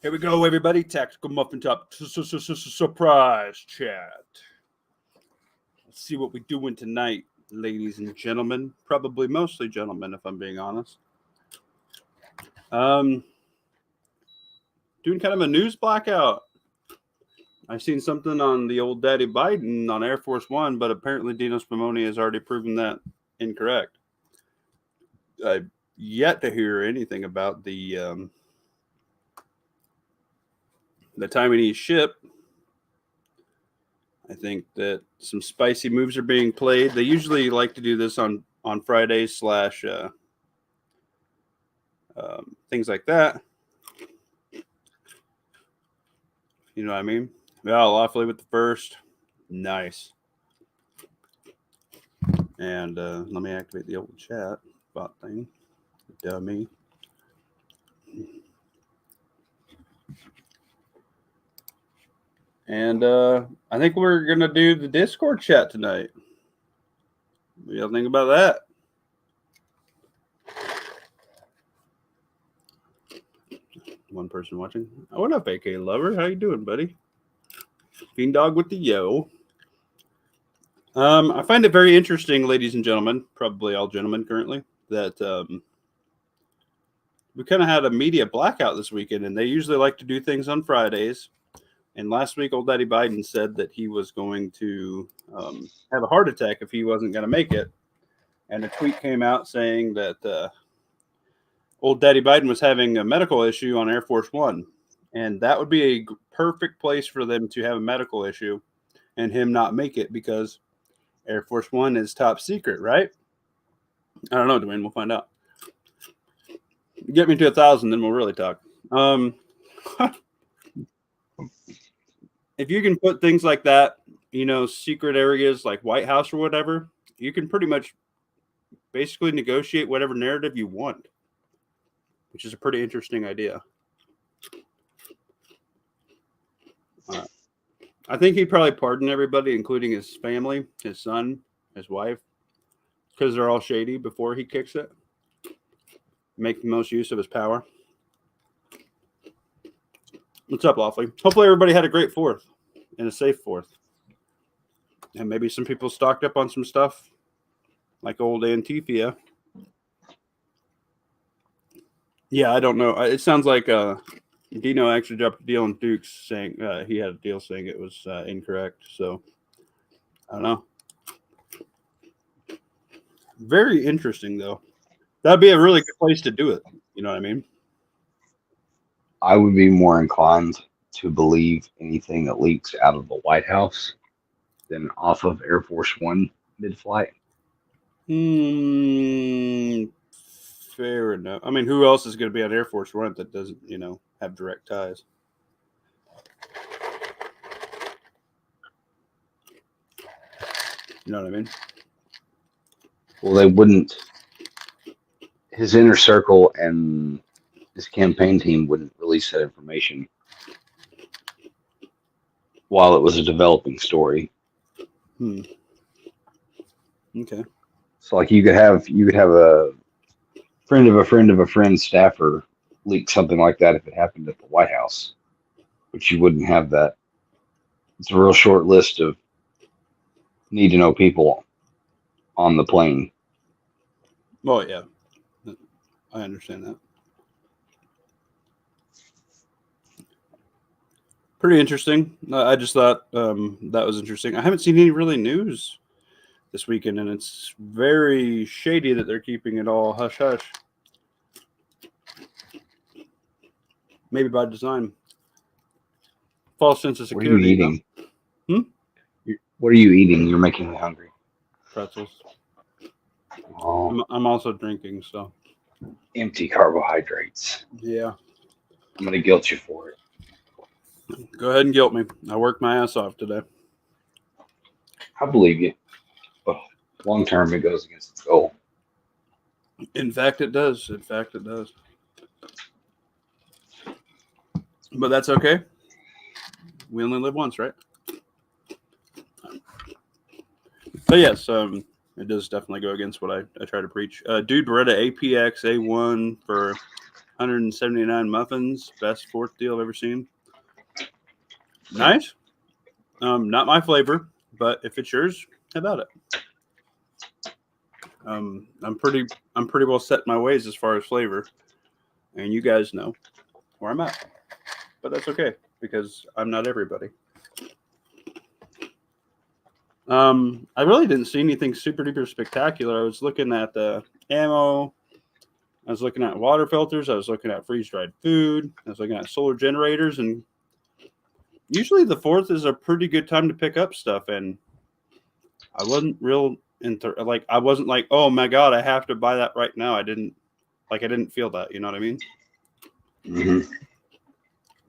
Here we go, everybody. Tactical Muffin Top surprise chat. Let's see what we're doing tonight, ladies and gentlemen. Probably mostly gentlemen, if I'm being honest. Doing kind of a news blackout. I've seen something on the old Daddy Biden on Air Force One, but apparently Dino Spumoni has already proven that incorrect. I've yet to hear anything about the Taiwanese ship. I think that some spicy moves are being played. They usually like to do this on Fridays / things like that. You know what I mean? Yeah, lawfully with the first. Nice. And let me activate the old chat bot thing. Dummy. And I think we're going to do the Discord chat tonight. What do y'all think about that? One person watching. Oh, what up, AK Lover? How you doing, buddy? Fiend Dog with the yo. I find it very interesting, ladies and gentlemen, probably all gentlemen currently, that we kind of had a media blackout this weekend, and they usually like to do things on Fridays. And last week, old Daddy Biden said that he was going to have a heart attack if he wasn't going to make it. And a tweet came out saying that old Daddy Biden was having a medical issue on Air Force One. And that would be a perfect place for them to have a medical issue and him not make it because Air Force One is top secret, right? I don't know, Dwayne. We'll find out. Get me to 1,000, then we'll really talk. If you can put things like that, secret areas like White House or whatever, you can pretty much basically negotiate whatever narrative you want, which is a pretty interesting idea. I think he'd probably pardon everybody, including his family, his son, his wife, because they're all shady before he kicks it. Make the most use of his power. What's up, Lawfully? Hopefully everybody had a great 4th and a safe 4th. And maybe some people stocked up on some stuff like old Antifia. Yeah, I don't know. It sounds like Dino actually dropped a deal on Duke's saying he had a deal saying it was incorrect. So, I don't know. Very interesting, though. That'd be a really good place to do it. You know what I mean? I would be more inclined to believe anything that leaks out of the White House than off of Air Force One mid-flight. Fair enough. I mean, who else is going to be on Air Force One that doesn't, have direct ties? You know what I mean? Well, they wouldn't. His inner circle and his campaign team wouldn't release that information while it was a developing story. Okay. So, like, you could have a friend of a friend of a friend staffer leak something like that if it happened at the White House, but you wouldn't have that. It's a real short list of need to know people on the plane. Well, yeah, I understand that. Pretty interesting. I just thought that was interesting. I haven't seen any really news this weekend, and it's very shady that they're keeping it all hush hush. Maybe by design. False sense of security. What are you eating? What are you eating? You're making me hungry. Pretzels. Oh. I'm also drinking, so. Empty carbohydrates. Yeah. I'm going to guilt you for it. Go ahead and guilt me. I worked my ass off today. I believe you. But long term, it goes against its goal. In fact, it does. But that's okay. We only live once, right? But yes, it does definitely go against what I try to preach. Dude Beretta APX A1 for 179 muffins. Best 4th deal I've ever seen. Nice. Not my flavor, but if it's yours, how about it? I'm pretty well set in my ways as far as flavor, and you guys know where I'm at. But that's okay because I'm not everybody. I really didn't see anything super duper spectacular. I was looking at the ammo. I was looking at water filters. I was looking at freeze dried food. I was looking at solar generators, and usually the 4th is a pretty good time to pick up stuff. And I wasn't real I wasn't like, oh my god, I have to buy that right now. I didn't feel that. You know what I mean? Mm-hmm.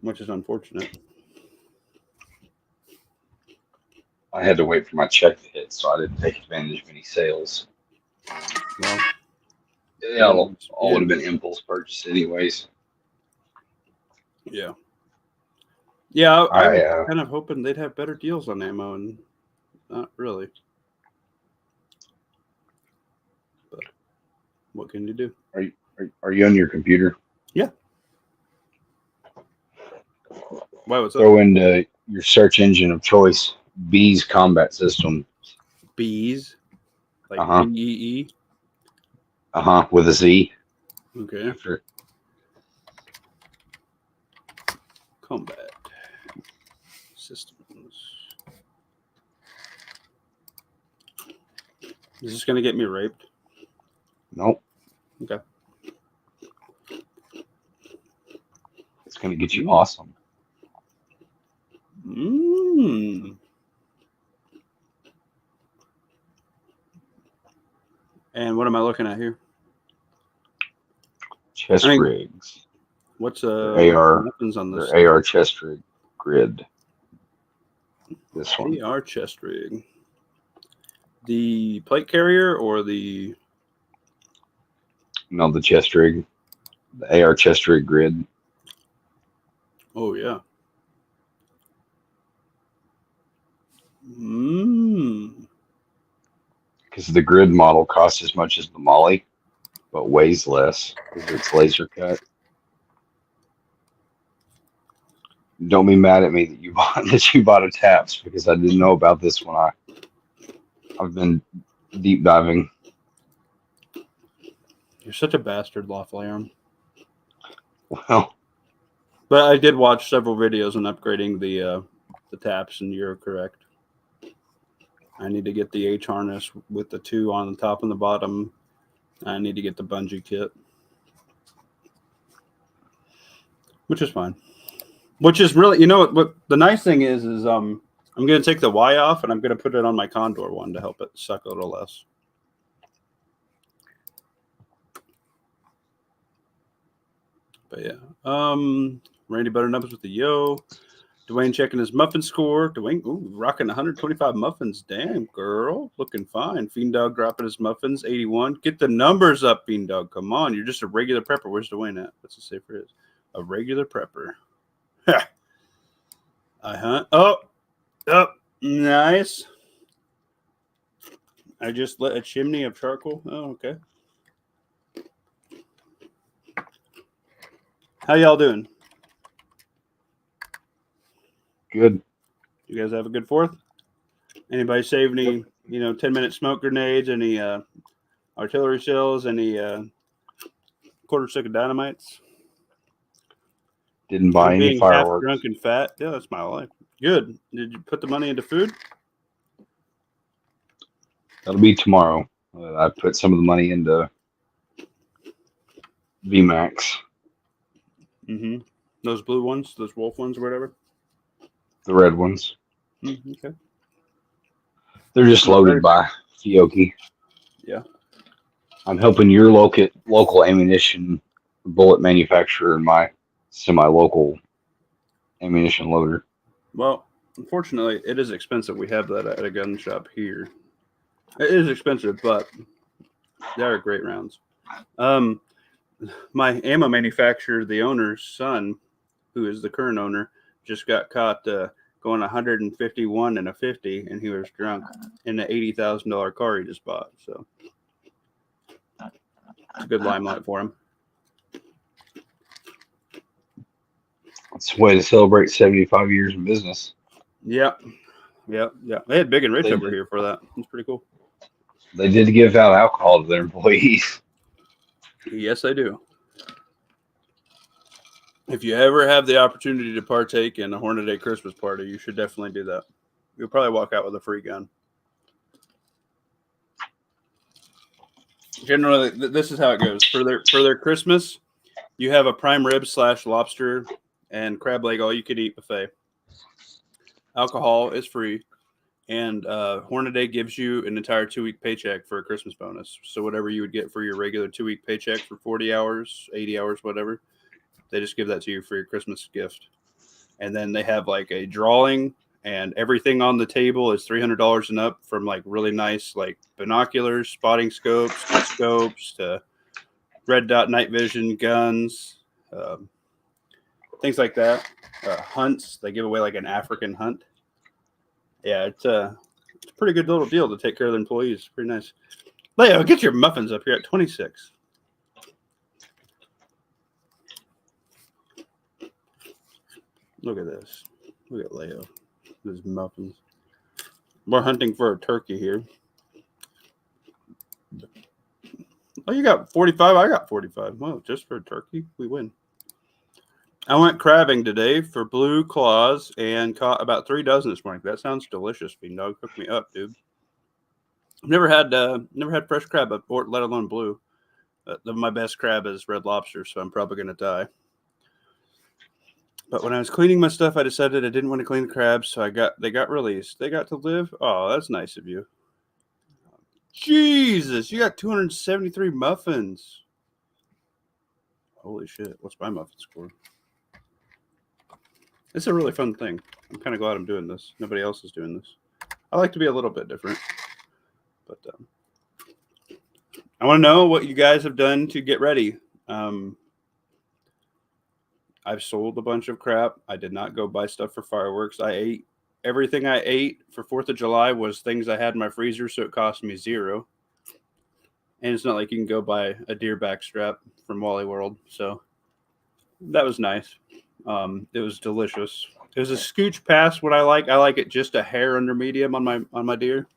Which is unfortunate. I had to wait for my check to hit, so I didn't take advantage of any sales. Well, yeah, all would have been impulse purchase anyways. Yeah. Yeah, I was kind of hoping they'd have better deals on ammo, and not really. But what can you do? Are you on your computer? Yeah. Why? What's Throw into your search engine of choice Bees Combat System. Bees, like BEE. With a Z. Okay. After Combat Systems. Is this gonna get me raped? Nope. Okay. It's gonna get you awesome. And what am I looking at here? Chest rigs. What's AR weapons on this? AR chest rig grid. This one. AR chest rig. The plate carrier or the? No, the chest rig. The AR chest rig grid. Oh yeah. Because the grid model costs as much as the Molly, but weighs less because it's laser cut. Don't be mad at me that you bought a TAPS because I didn't know about this when I've been deep diving. You're such a bastard, Lawful Aaron. Well, but I did watch several videos on upgrading the TAPS, and you're correct. I need to get the H harness with the 2 on the top and the bottom. I need to get the bungee kit, which is fine. Which is really, you know what the nice thing is I'm going to take the Y off and I'm going to put it on my Condor one to help it suck a little less. But yeah, Randy Butternuts with the yo. Dwayne checking his muffin score. Dwayne, rocking 125 muffins. Damn, girl. Looking fine. Fiend Dog dropping his muffins. 81. Get the numbers up, Fiend Dog. Come on. You're just a regular prepper. Where's Dwayne at? What's the say for his? A regular prepper. I hunt. Oh, nice. I just lit a chimney of charcoal. Oh, okay. How y'all doing? good. You guys have a good 4th? Anybody save any, 10-minute smoke grenades, any artillery shells, any quarter stick of dynamites? Didn't buy any fireworks. Half drunk and fat. Yeah, that's my life. Good. Did you put the money into food? That'll be tomorrow. I put some of the money into VMAX. Mm-hmm. Those blue ones, those wolf ones or whatever? The red ones. Okay. They're just loaded by Fiocchi. Yeah. I'm helping your local ammunition bullet manufacturer and my semi-local ammunition loader. Well, unfortunately, it is expensive. We have that at a gun shop here. It is expensive, but they are great rounds. My ammo manufacturer, the owner's son, who is the current owner, just got caught going 151 and a 50, and he was drunk in an $80,000 car he just bought. So it's a good limelight for him. It's a way to celebrate 75 years in business. Yep. Yep. Yeah. They had Big and Rich They over did, here for that. It's pretty cool. they did give out alcohol to their employees. Yes, they do. If you ever have the opportunity to partake in a Hornaday Christmas party, you should definitely do that. You'll probably walk out with a free gun. Generally, this is how it goes. For their Christmas, you have a prime rib / lobster and crab leg all you can eat buffet. Alcohol is free, and Hornaday gives you an entire 2-week paycheck for a Christmas bonus. So whatever you would get for your regular 2-week paycheck for 40 hours, 80 hours, whatever, they just give that to you for your Christmas gift. And then they have like a drawing, and everything on the table is $300 and up, from like really nice like binoculars, spotting scopes to red dot night vision guns, things like that. Hunts, they give away like an African hunt. Yeah, it's a pretty good little deal to take care of the employees. Pretty nice. Leo, get your muffins up here at 26. Look at this. Look at Leo. His muffins. We're hunting for a turkey here. Oh, you got 45? I got 45. Well, just for a turkey, we win. I went crabbing today for blue claws and caught about 3 dozen this morning. That sounds delicious, Fiend Dog. Cook me up, dude. I've never had fresh crab, or let alone blue. My best crab is red lobster, so I'm probably gonna die. But when I was cleaning my stuff, I decided I didn't want to clean the crabs, so they got released. They got to live. Oh, that's nice of you. Jesus, you got 273 muffins. Holy shit! What's my muffin score? It's a really fun thing. I'm kind of glad I'm doing this. Nobody else is doing this. I like to be a little bit different. But I want to know what you guys have done to get ready. I've sold a bunch of crap. I did not go buy stuff for fireworks. I ate everything I ate for 4th of July was things I had in my freezer, so it cost me $0. And it's not like you can go buy a deer backstrap from Wally World. So that was nice. It was delicious. It was a scooch past what I like. I like it just a hair under medium on my deer.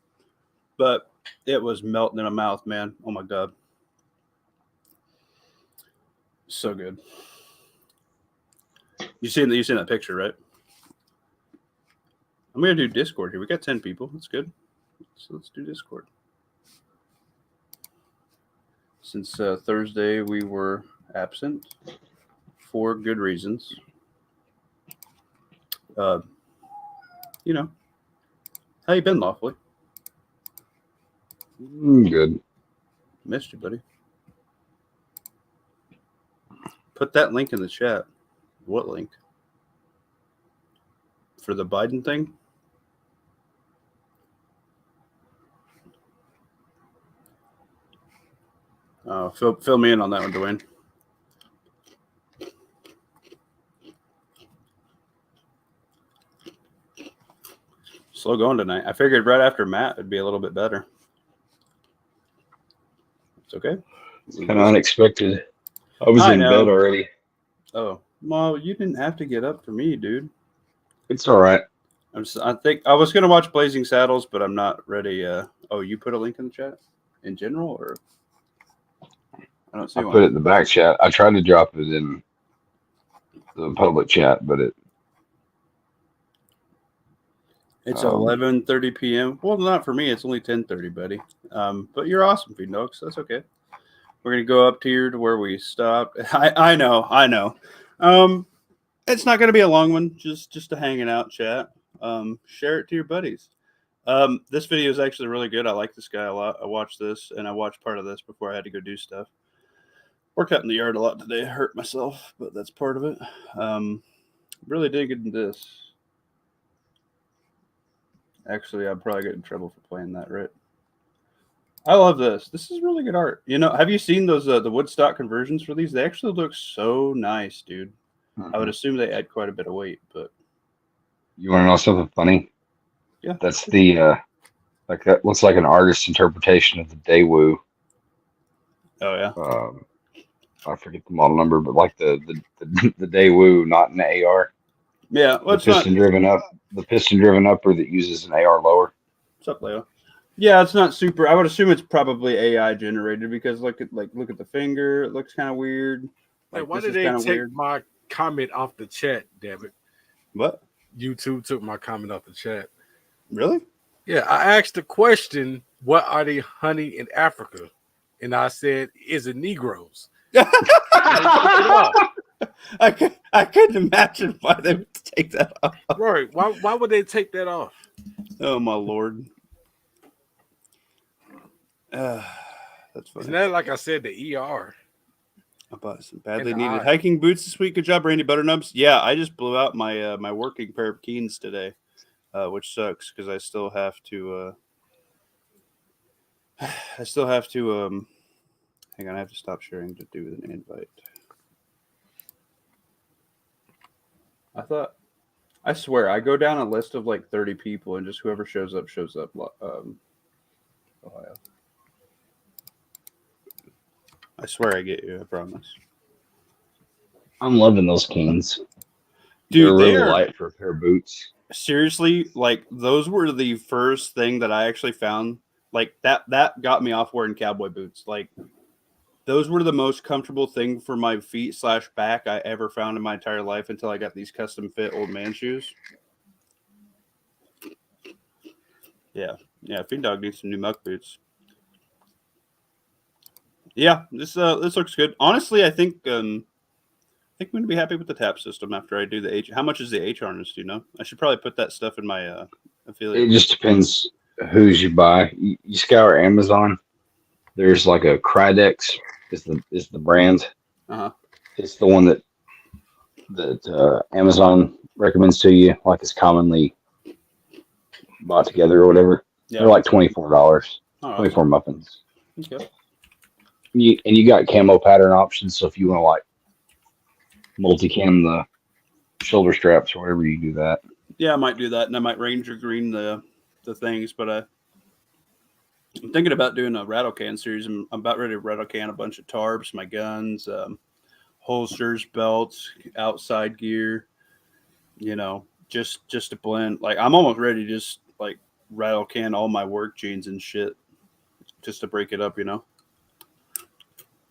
But it was melting in my mouth, man. Oh my God. So good. You seen that picture, right? I'm gonna do Discord here. We got 10 people. That's good. So let's do Discord. Since Thursday we were absent for good reasons. You know, how you been, Lawfully? Good. Missed you, buddy. Put that link in the chat. What link? For the Biden thing? Fill me in on that one, Dwayne. Slow going tonight. I figured right after Matt it'd be a little bit better. It's okay. It's kind of unexpected. I was in bed already. Oh, well, you didn't have to get up for me, dude. It's all right. I think I was gonna watch Blazing Saddles, but I'm not ready. Oh, you put a link in the chat in general, or I don't see one. Put it in the back chat. I tried to drop it in the public chat, but it's 11:30 p.m. Well, not for me. It's only 10:30, buddy. But you're awesome, Feed Dogs. That's okay. We're gonna go up here to where we stopped. I know. It's not gonna be a long one. Just a hanging out chat. Share it to your buddies. This video is actually really good. I like this guy a lot. I watched this, and I watched part of this before I had to go do stuff. Worked out in the yard a lot today. Hurt myself, but that's part of it. Really digging this. Actually, I'd probably get in trouble for playing that, right? I love this. This is really good art. You know, have you seen those the Woodstock conversions for these? They actually look so nice, dude. I would assume they add quite a bit of weight, but you want to know something funny? Yeah. That's the like that looks like an artist's interpretation of the Daewoo. Oh yeah. I forget the model number, but like the Daewoo, not an AR, Yeah, well, the it's not. piston driven upper that uses an AR lower. What's up, Leo? Yeah, it's not super. I would assume it's probably AI generated because look at the finger. It looks kind of weird. Hey, Like why this did is they kind of take weird. my comment off the chat? Damn it! What? YouTube took my comment off the chat. Really? Yeah, I asked the question, "What are they hunting in Africa?" And I said, "Is it Negroes?" And they took it off. I couldn't imagine why they would take that off. Right? Why would they take that off? Oh my lord. That's funny. Isn't that like I said, the ER? I bought some And badly the needed eye. hiking boots this week. Good job, Randy Butternubs. Yeah, I just blew out my my working pair of Keens today, which sucks because I still have to. I still have to. Hang on, I have to stop sharing to do an invite. I swear, I go down a list of like 30 people, and just whoever shows up shows up. Ohio. I swear, I get you. I promise. I'm loving those Canes. Dude, They're they really are light for a pair of boots. seriously like those were the first thing that I actually found. Like that got me off wearing cowboy boots. Like those were the most comfortable thing for my feet / back I ever found in my entire life until I got these custom fit old man shoes. Yeah, Fiend Dog needs some new muck boots. Yeah, this looks good. Honestly, I think I'm gonna be happy with the tap system after I do the H. How much is the H harness? Do you know? I should probably put that stuff in my affiliate It link. just depends whose you buy. You scour Amazon. There's like a Krydex is the brand. Uh-huh. It's the one that Amazon recommends to you, like it's commonly bought together or whatever. Yeah. They're like $24, Oh, 24 awesome. muffins. Okay. You got camo pattern options, so if you want to like multicam the shoulder straps or whatever, you do that. Yeah, I might do that, and I might Ranger Green the things. But I'm thinking about doing a rattle can series. I'm about ready to rattle can a bunch of tarps, my guns, holsters, belts, outside gear. You know, just to blend. Like I'm almost ready to just like rattle can all my work jeans and shit, just to break it up. You know,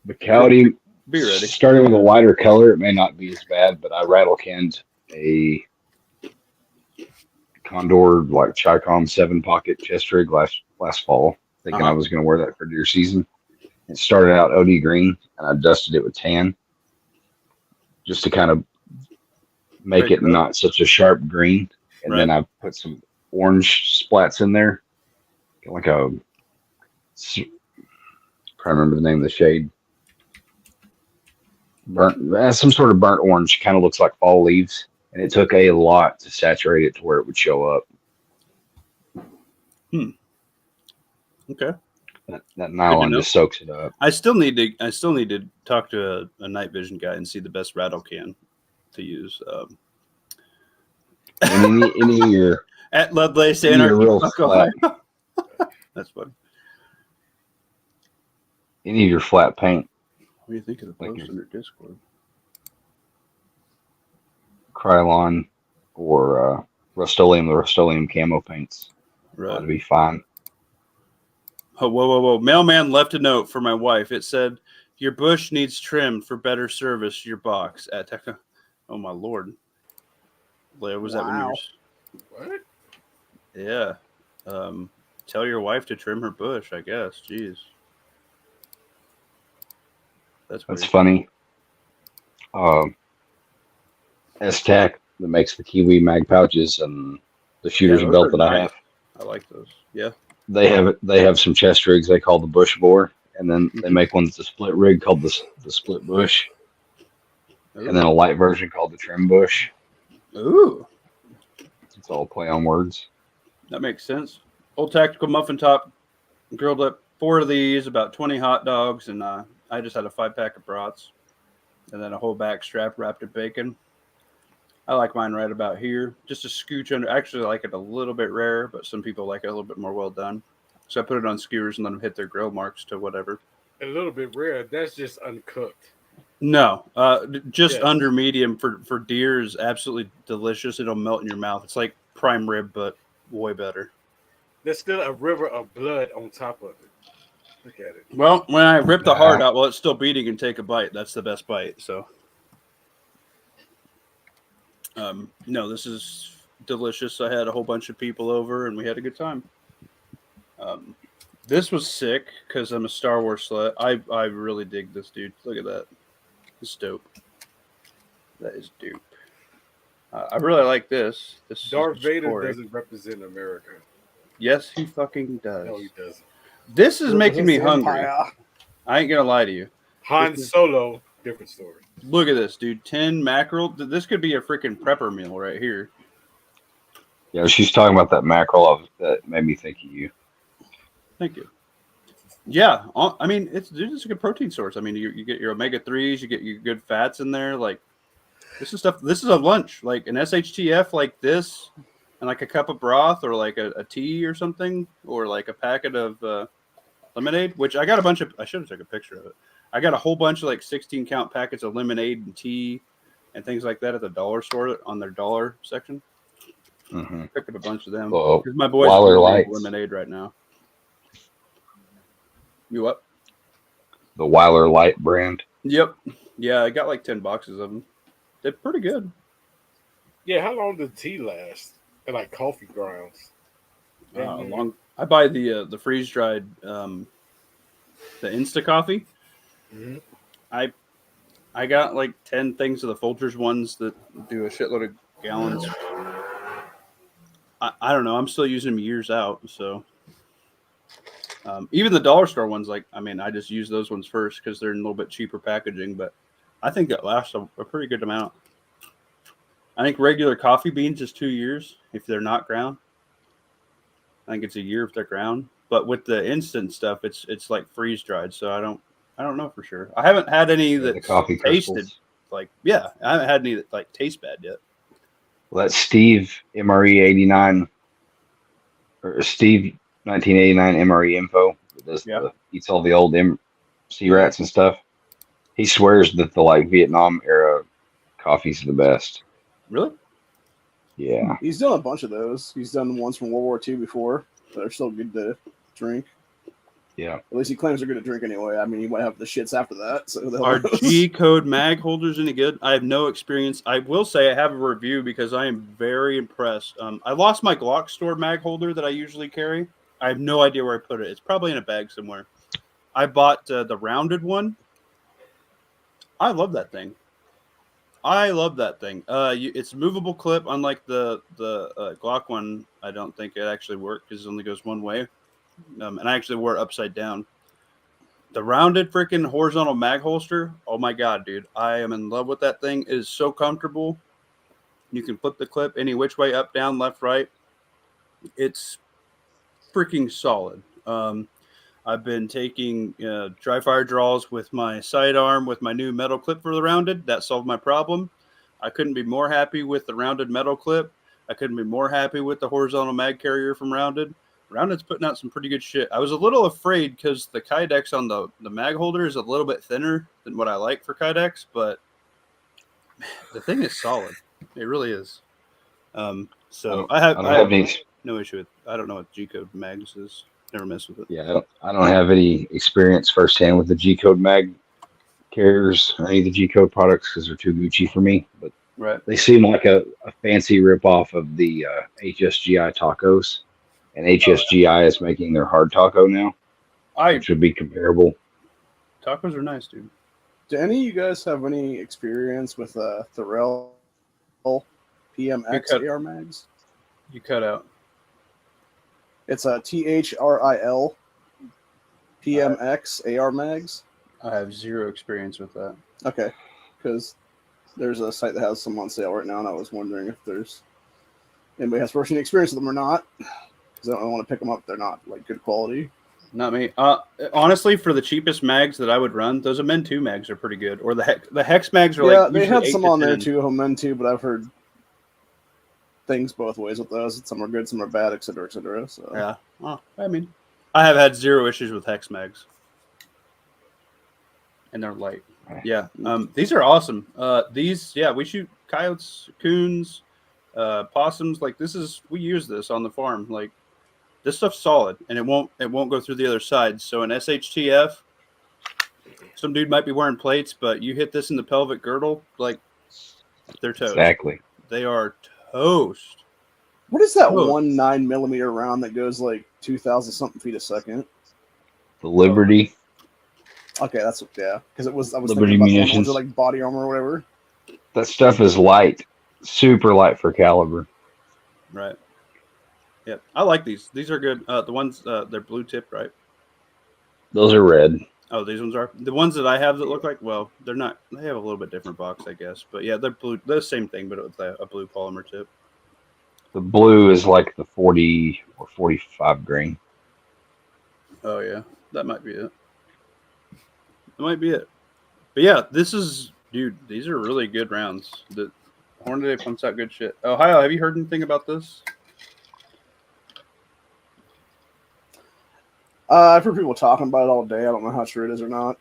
The Coyote be ready. starting with a lighter color, it may not be as bad, but I rattle canned a Condor like Chicom 7 pocket chest rig last fall, thinking I Uh-huh. was going to wear that for deer season. It started out OD green, and I dusted it with tan just to kind of make Break it it up. not such a sharp green. And Right. then I put some orange splats in there, like a trying to remember the name of the shade. Some sort of burnt orange, kind of looks like fall leaves. And it took a lot to saturate it to where it would show up. Okay. That Good to nylon know. just soaks it up. I still need to talk to a night vision guy and see the best rattle can to use. And any of your At Lovelace any of your Anarchy, real fuck flat Ohio. That's funny. any of your flat paint, What do you think of the like post your under Discord? Krylon or Rust-Oleum, the Rust-Oleum camo paints ought Right. to be fine. Oh, whoa. Mailman left a note for my wife. It said, "Your bush needs trimmed for better service. Your box at Tech." Oh my lord, Leo, was that when you were? Wow. What? Yeah. Tell your wife to trim her bush. I guess. Jeez, that's That's weird. funny. S-Tac that makes the Kiwi mag pouches and the Yeah, shooter's those belt are that I nice. have. I like those. Yeah. They have some chest rigs they call the bush bore, and then they Mhm. make one that's a split rig called the split bush, and then a Ooh. light version called the trim bush. Ooh. It's all play on words. That makes sense. Old Tactical Muffin Top grilled up 4 of these, about 20 hot dogs, and I just had a 5-pack of brats, and then a whole back strap wrapped in bacon. I like mine right about here, just a scooch under. Actually, I like it a little bit rare, but some people like it a little bit more well done. So I put it on skewers and let them hit their grill marks to whatever. A little bit rare. That's just uncooked. No, just Yes. under medium for deer is absolutely delicious. It'll melt in your mouth. It's like prime rib, but way better. There's still a river of blood on top of it. Look at it. Well, when I rip the Yeah. heart out while it's still beating and take a bite, that's the best bite. So, no, this is delicious. I had a whole bunch of people over and we had a good time. This was sick because I'm a Star Wars slut. I really dig this, dude. Look at that. It's dope. That is dope. I really like this. This Darth is Vader Corey. doesn't represent America. Yes, he fucking does. No, he doesn't. This is making me Represents hungry. Empire. I ain't gonna lie to you. Han This is- Solo, different story. Look at this, dude. 10 mackerel. This could be a freaking prepper meal right here. Yeah, she's talking about that mackerel that made me think of you. Thank you. Yeah, I mean, it's a good protein source. I mean, you get your omega-3s, you get your good fats in there. Like, this is stuff. This is a lunch, like an SHTF like this, and like a cup of broth, or like a tea or something, or like a packet of lemonade. Which I got a bunch of. I should have took a picture of it. I got a whole bunch of like 16-count packets of lemonade and tea and things like that at the dollar store on their dollar section. Mm-hmm. Picked up a bunch of them Well, because my boys Waller are Lights. lemonade right now. You what? The Weiler Light brand. Yep. Yeah, I got like 10 boxes of them. They're pretty good. Yeah, how long does tea last? And like coffee grounds. Long. I buy the freeze dried the Insta coffee. Mm-hmm. I got like 10 things of the Folgers ones that do a shitload of gallons. I don't know. I'm still using them years out. So even the dollar store ones, like, I mean, I just use those ones first because they're in a little bit cheaper packaging, but I think it lasts a pretty good amount. I think regular coffee beans is 2 years if they're not ground. I think it's a year if they're ground. But with the instant stuff, it's like freeze dried. So I don't know for sure. I haven't had any The that coffee tasted crystals. like, yeah, I haven't had any that like taste bad yet. Well, that's Steve MRE 89 or Steve 1989 MRE info. That does Yeah. eats all the old sea rats and stuff. He swears that the like Vietnam era coffees are the best. Really? Yeah. He's done a bunch of those. He's done ones from World War II before. They're still good to drink. Yeah. At least he claims they're good to drink anyway. I mean, he might have the shits after that. So Are knows? G code mag holders any good? I have no experience. I will say I have a review because I am very impressed. I lost my Glock store mag holder that I usually carry. I have no idea where I put it. It's probably in a bag somewhere. I bought the rounded one. I love that thing. It's a movable clip, unlike the Glock one. I don't think it actually worked because it only goes one way. And I actually wore it upside down. The rounded freaking horizontal mag holster. Oh my god, dude! I am in love with that thing. It is so comfortable. You can flip the clip any which way, up, down, left, right. It's freaking solid. I've been taking dry fire draws with my sidearm with my new metal clip for the rounded. That solved my problem. I couldn't be more happy with the rounded metal clip. I couldn't be more happy with the horizontal mag carrier from Rounded. Rounded's putting out some pretty good shit. I was a little afraid because the Kydex on the mag holder is a little bit thinner than what I like for Kydex, but the thing is solid. It really is. So I have no issue with. I don't know what G code mags is. Never mess with it. Yeah, I don't have any experience firsthand with the G code mag carriers or any of the G code products because they're too Gucci for me. But Right. they seem like a fancy ripoff of the HSGI tacos, and HSGI is making their hard taco now, which would be comparable. Tacos are nice, dude. Do any of you guys have any experience with Thorell PMX AR mags? You cut out. It's a THRIL PMX AR mags. I have zero experience with that. Okay, because there's a site that has some on sale right now, and I was wondering if there's anybody has personal experience with them or not. Because I don't want to pick them up if they're not like good quality. Not me. Honestly, for the cheapest mags that I would run, those Men 2 mags are pretty good. Or the Hex mags are Yeah, like they had usually some 8 to on there 10. too, Men too, but I've heard things both ways with those. Some are good, some are bad, etc., etc. So Yeah. Well, I mean, I have had zero issues with Hex mags, and they're light. Yeah, these are awesome. We shoot coyotes, coons, possums. Like we use this on the farm. Like this stuff's solid, and it won't go through the other side. So an SHTF, some dude might be wearing plates, but you hit this in the pelvic girdle, like they're toast. Exactly. They are toast. What is that Toast. 9mm round that goes like 2,000 something feet a second? The Liberty. Okay, that's because I was Liberty thinking about the munitions. ones that are like body armor or whatever. That stuff is light, super light for caliber. Right. Yeah, I like these. These are good. The ones they're blue tipped, right? Those are red. Oh, these ones are the ones that I have that look like. Well, they're not. They have a little bit different box, I guess. But yeah, they're blue. They're the same thing, but with a blue polymer tip. The blue is like the 40 or 45 grain. Oh yeah, that might be it. That might be it. But yeah, dude. These are really good rounds. The Hornady pumps out good shit. Ohio, have you heard anything about this? I've heard people talking about it all day. I don't know how true it is or not.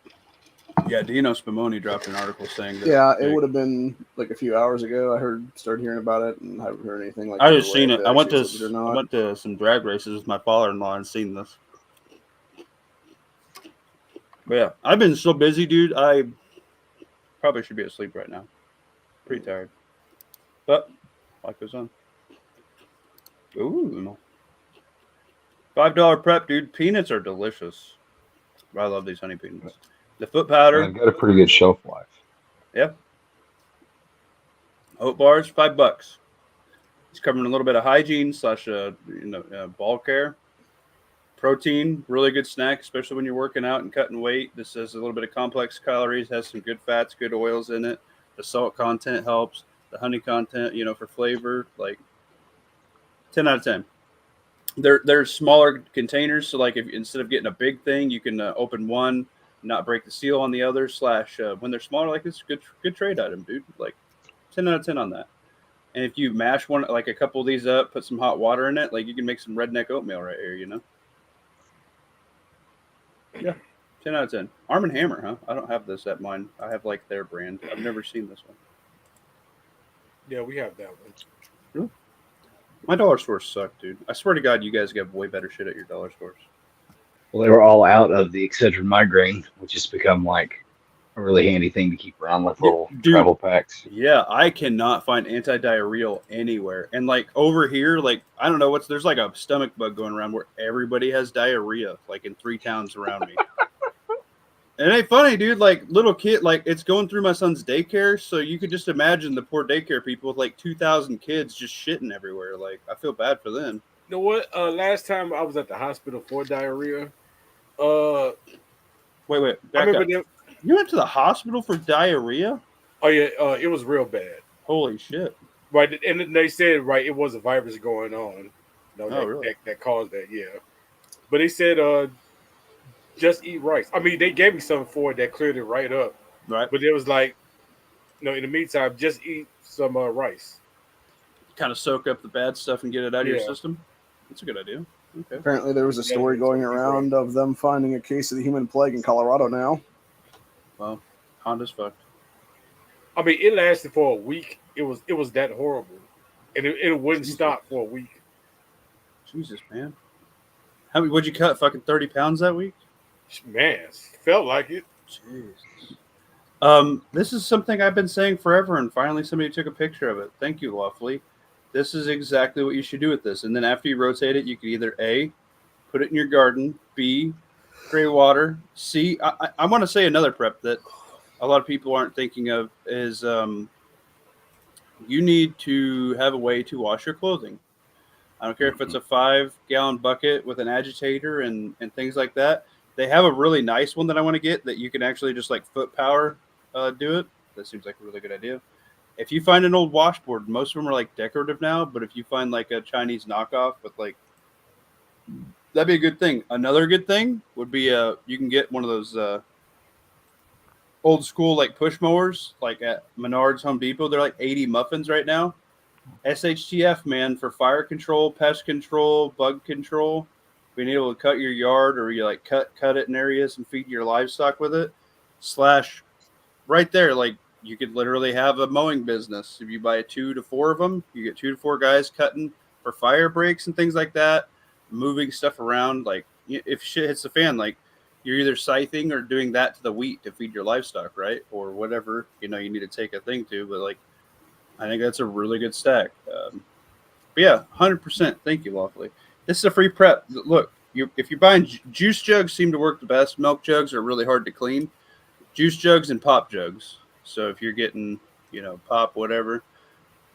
Yeah, Dino Spumoni dropped an article saying that. Yeah, it would have been like a few hours ago. Started hearing about it, and haven't heard anything. Like I just seen it. if I went actually said it or I not. went to some drag races with my father-in-law and seen this. But yeah, I've been so busy, dude. I probably should be asleep right now. Pretty tired. But life goes on. Ooh. $5 prep, dude. Peanuts are delicious. I love these honey peanuts. The foot powder. They've got a pretty good shelf life. Yeah. Oat bars, $5. It's covering a little bit of hygiene / ball care. Protein, really good snack, especially when you're working out and cutting weight. This has a little bit of complex calories, has some good fats, good oils in it. The salt content helps. The honey content, for flavor, like 10 out of 10. They're smaller containers, so like if instead of getting a big thing, you can open one, not break the seal on the other. / when they're smaller like this, good trade item, dude. Like 10 out of 10 on that. And if you mash one, like a couple of these up, put some hot water in it, like you can make some redneck oatmeal right here, Yeah, 10 out of 10. Arm & Hammer, huh? I don't have this at mine. I have like their brand. I've never seen this one. Yeah, we have that one. Really? My dollar stores suck, dude. I swear to God, you guys get way better shit at your dollar stores. Well, they were all out of the Excedrin migraine, which has become like a really handy thing to keep around, like little travel packs. Yeah, I cannot find anti-diarrheal anywhere. And like over here, like I don't know there's like a stomach bug going around where everybody has diarrhea, like in 3 towns around me. And it ain't funny, dude. Like little kid, like it's going through my son's daycare, so you could just imagine the poor daycare people with like 2,000 kids just shitting everywhere. Like I feel bad for them. You know what? Last time I was at the hospital for diarrhea. Wait. I remember You went to the hospital for diarrhea? Oh yeah, it was real bad. Holy shit! Right, and then they said it was a virus going on. Really? that caused that. Yeah, but they said just eat rice. I mean, they gave me something for it that cleared it right up. Right. But it was like, in the meantime, just eat some rice. Kind of soak up the bad stuff and get it out of your system. That's a good idea. Okay. Apparently, there was a story going around of them finding a case of the human plague in Colorado now. Well, Honda's fucked. I mean, it lasted for a week. It was that horrible, and it wouldn't stop for a week. Jesus, man. Would you cut? Fucking 30 pounds that week? Man, felt like it. Jesus. This is something I've been saying forever, and finally somebody took a picture of it. Thank you, Lovely. This is exactly what you should do with this. And then after you rotate it, you can either A, put it in your garden, B, gray water, C. I want to say another prep that a lot of people aren't thinking of is you need to have a way to wash your clothing. I don't care if it's a 5-gallon bucket with an agitator and things like that. They have a really nice one that I want to get that you can actually just like foot power do it. That seems like a really good idea. If you find an old washboard, most of them are like decorative now, but if you find like a Chinese knockoff with like, that'd be a good thing. Another good thing would be you can get one of those old school like push mowers like at Menards, Home Depot. They're like 80 muffins right now. SHTF, man, for fire control, pest control, bug control, being able to cut your yard or you like cut it in areas and feed your livestock with it. / right there, like you could literally have a mowing business. If you buy 2 to 4 of them, you get 2 to 4 guys cutting for fire breaks and things like that, moving stuff around. Like if shit hits the fan, like you're either scything or doing that to the wheat to feed your livestock, right? Or whatever, you need to take a thing to. But like, I think that's a really good stack. But yeah, 100%. Thank you, Lawfully. This is a free prep. Look, if you're buying juice jugs, seem to work the best. Milk jugs are really hard to clean. Juice jugs and pop jugs. So if you're getting, pop, whatever,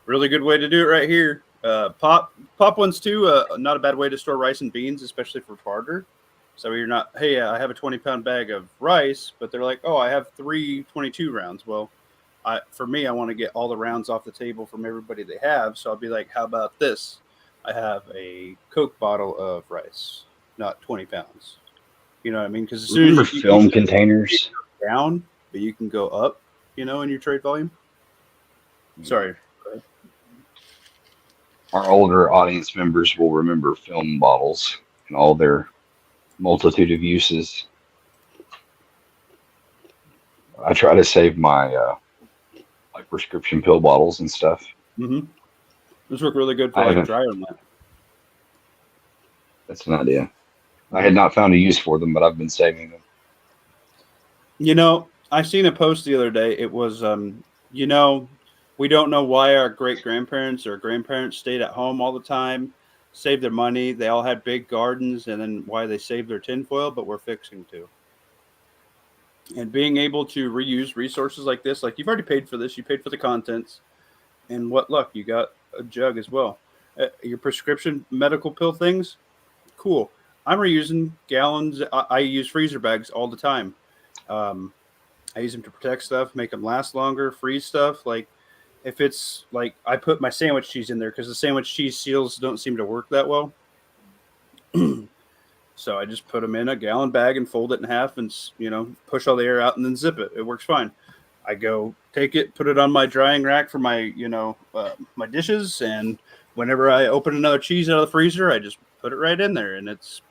really good way to do it right here. Pop ones too. Not a bad way to store rice and beans, especially for barter. So you're not, hey, I have a 20-pound bag of rice, but they're like, oh, I have 3 22 rounds. Well, for me, I want to get all the rounds off the table from everybody they have. So I'll be like, how about this? I have a Coke bottle of rice, not 20 pounds. You know what I mean? Because as soon Remember as you film containers? down, but you can go up, in your trade volume. Sorry. Our older audience members will remember film bottles and all their multitude of uses. I try to save my like prescription pill bottles and stuff. Mm-hmm. Those work really good for I like haven't- dry on that. That's an idea. I had not found a use for them, but I've been saving them. I seen a post the other day. It was, we don't know why our great grandparents or grandparents stayed at home all the time, saved their money. They all had big gardens, and then why they saved their tinfoil, but we're fixing to. And being able to reuse resources like this, like you've already paid for this, you paid for the contents, and what luck, you got a jug as well. Your prescription medical pill things, cool. I'm reusing gallons. I use freezer bags all the time. I use them to protect stuff, make them last longer, freeze stuff. Like if it's like I put my sandwich cheese in there because the sandwich cheese seals don't seem to work that well. So I just put them in a gallon bag and fold it in half and, push all the air out and then zip it. It works fine. I go take it, put it on my drying rack for my, my dishes. And whenever I open another cheese out of the freezer, I just put it right in there and it's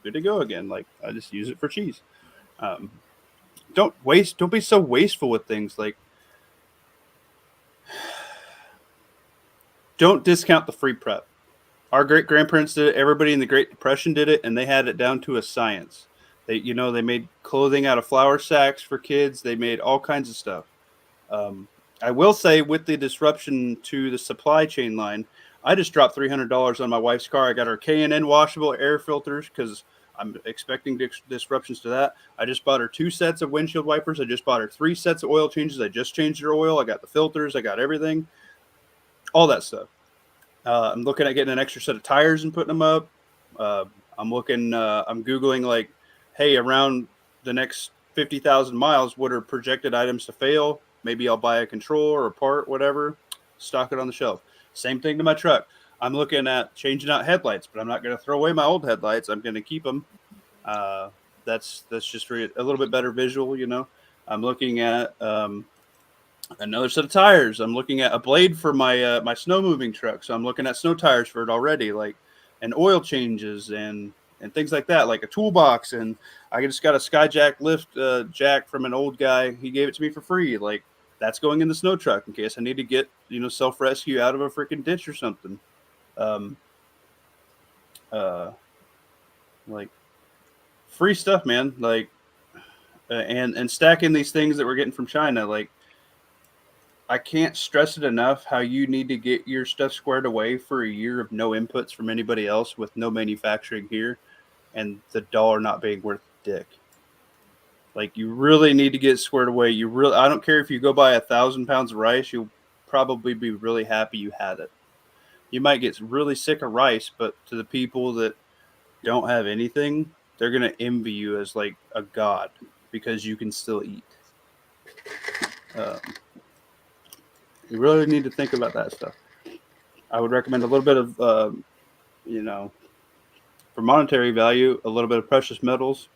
good to go again. Like I just use it for cheese. Don't be so wasteful with things. Like don't discount the free prep. Our great grandparents did it. Everybody in the Great Depression did it, and they had it down to a science. They made clothing out of flour sacks for kids. They made all kinds of stuff. I will say, with the disruption to the supply chain line, I just dropped $300 on my wife's car. I got her K&N washable air filters because I'm expecting disruptions to that. I just bought her 2 sets of windshield wipers. I just bought her 3 sets of oil changes. I just changed her oil. I got the filters. I got everything. All that stuff. I'm looking at getting an extra set of tires and putting them up. I'm Googling like, hey, around the next 50,000 miles, what are projected items to fail? Maybe I'll buy a controller or a part, whatever, stock it on the shelf. Same thing to my truck. I'm looking at changing out headlights, but I'm not going to throw away my old headlights. I'm going to keep them. That's just for a little bit better visual, I'm looking at another set of tires. I'm looking at a blade for my my snow moving truck. So I'm looking at snow tires for it already, like and oil changes and things like that, like a toolbox. And I just got a Skyjack lift jack from an old guy. He gave it to me for free. Like that's going in the snow truck in case I need to get self rescue out of a freaking ditch or something. Like free stuff, man. Like and stacking these things that we're getting from China, like. I can't stress it enough how you need to get your stuff squared away for a year of no inputs from anybody else with no manufacturing here and the dollar not being worth dick. Like you really need to get squared away. I don't care if you go buy 1,000 pounds of rice, you'll probably be really happy you had it. You might get really sick of rice, but to the people that don't have anything, they're going to envy you as like a god because you can still eat. You really need to think about that stuff. I would recommend a little bit of, for monetary value, a little bit of precious metals.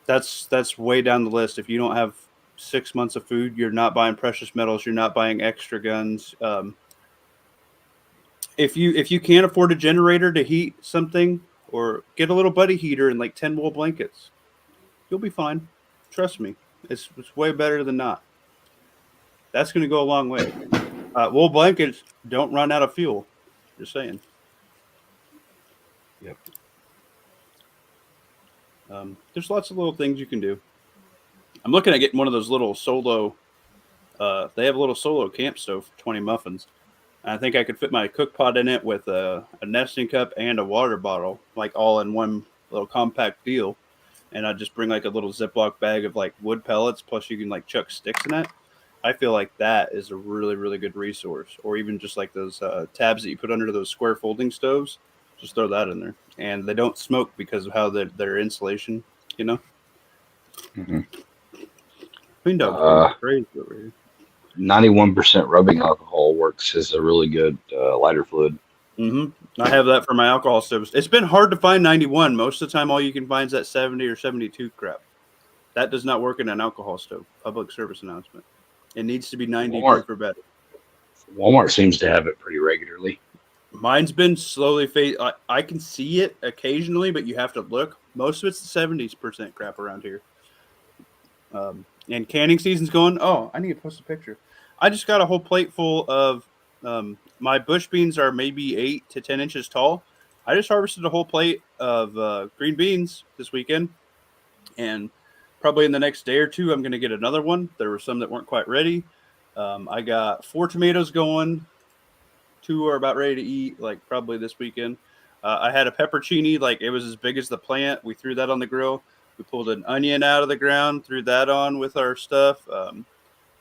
That's way down the list. If you don't have 6 months of food, you're not buying precious metals. You're not buying extra guns. If you can't afford a generator to heat something, or get a little buddy heater and like 10 wool blankets, you'll be fine. Trust me, it's way better than not. That's going to go a long way. Wool blankets don't run out of fuel. Just saying. Yep. There's lots of little things you can do. I'm looking at getting one of those little solo. They have a little solo camp stove for 20 muffins. I think I could fit my cook pot in it with a nesting cup and a water bottle, like all in one little compact deal. And I'd just bring like a little Ziploc bag of like wood pellets, plus you can like chuck sticks in it. I feel like that is a really, really good resource. Or even just like those tabs that you put under those square folding stoves, just throw that in there. And they don't smoke because of how their insulation, you know? Mhm. Clean dog's going crazy over here. 91% rubbing alcohol works as a really good lighter fluid. I have that for my alcohol stoves. It's been hard to find 91. Most of the time, all you can find is that 70 or 72 crap. That does not work in an alcohol stove. Public service announcement. It needs to be 90 Walmart. proof or better. Walmart seems to have it pretty regularly. Mine's been slowly fade. I can see it occasionally, but you have to look. Most of it's the 70% crap around here. And canning season's going. Oh, I need to post a picture. I just got a whole plate full of my bush beans are maybe 8 to 10 inches tall. I just harvested a whole plate of green beans this weekend, and probably in the next day or two, I'm going to get another one. There were some that weren't quite ready. I got 4 tomatoes going. 2 are about ready to eat, like probably this weekend. I had a peppercini, like it was as big as the plant. We threw that on the grill. We pulled an onion out of the ground, threw that on with our stuff.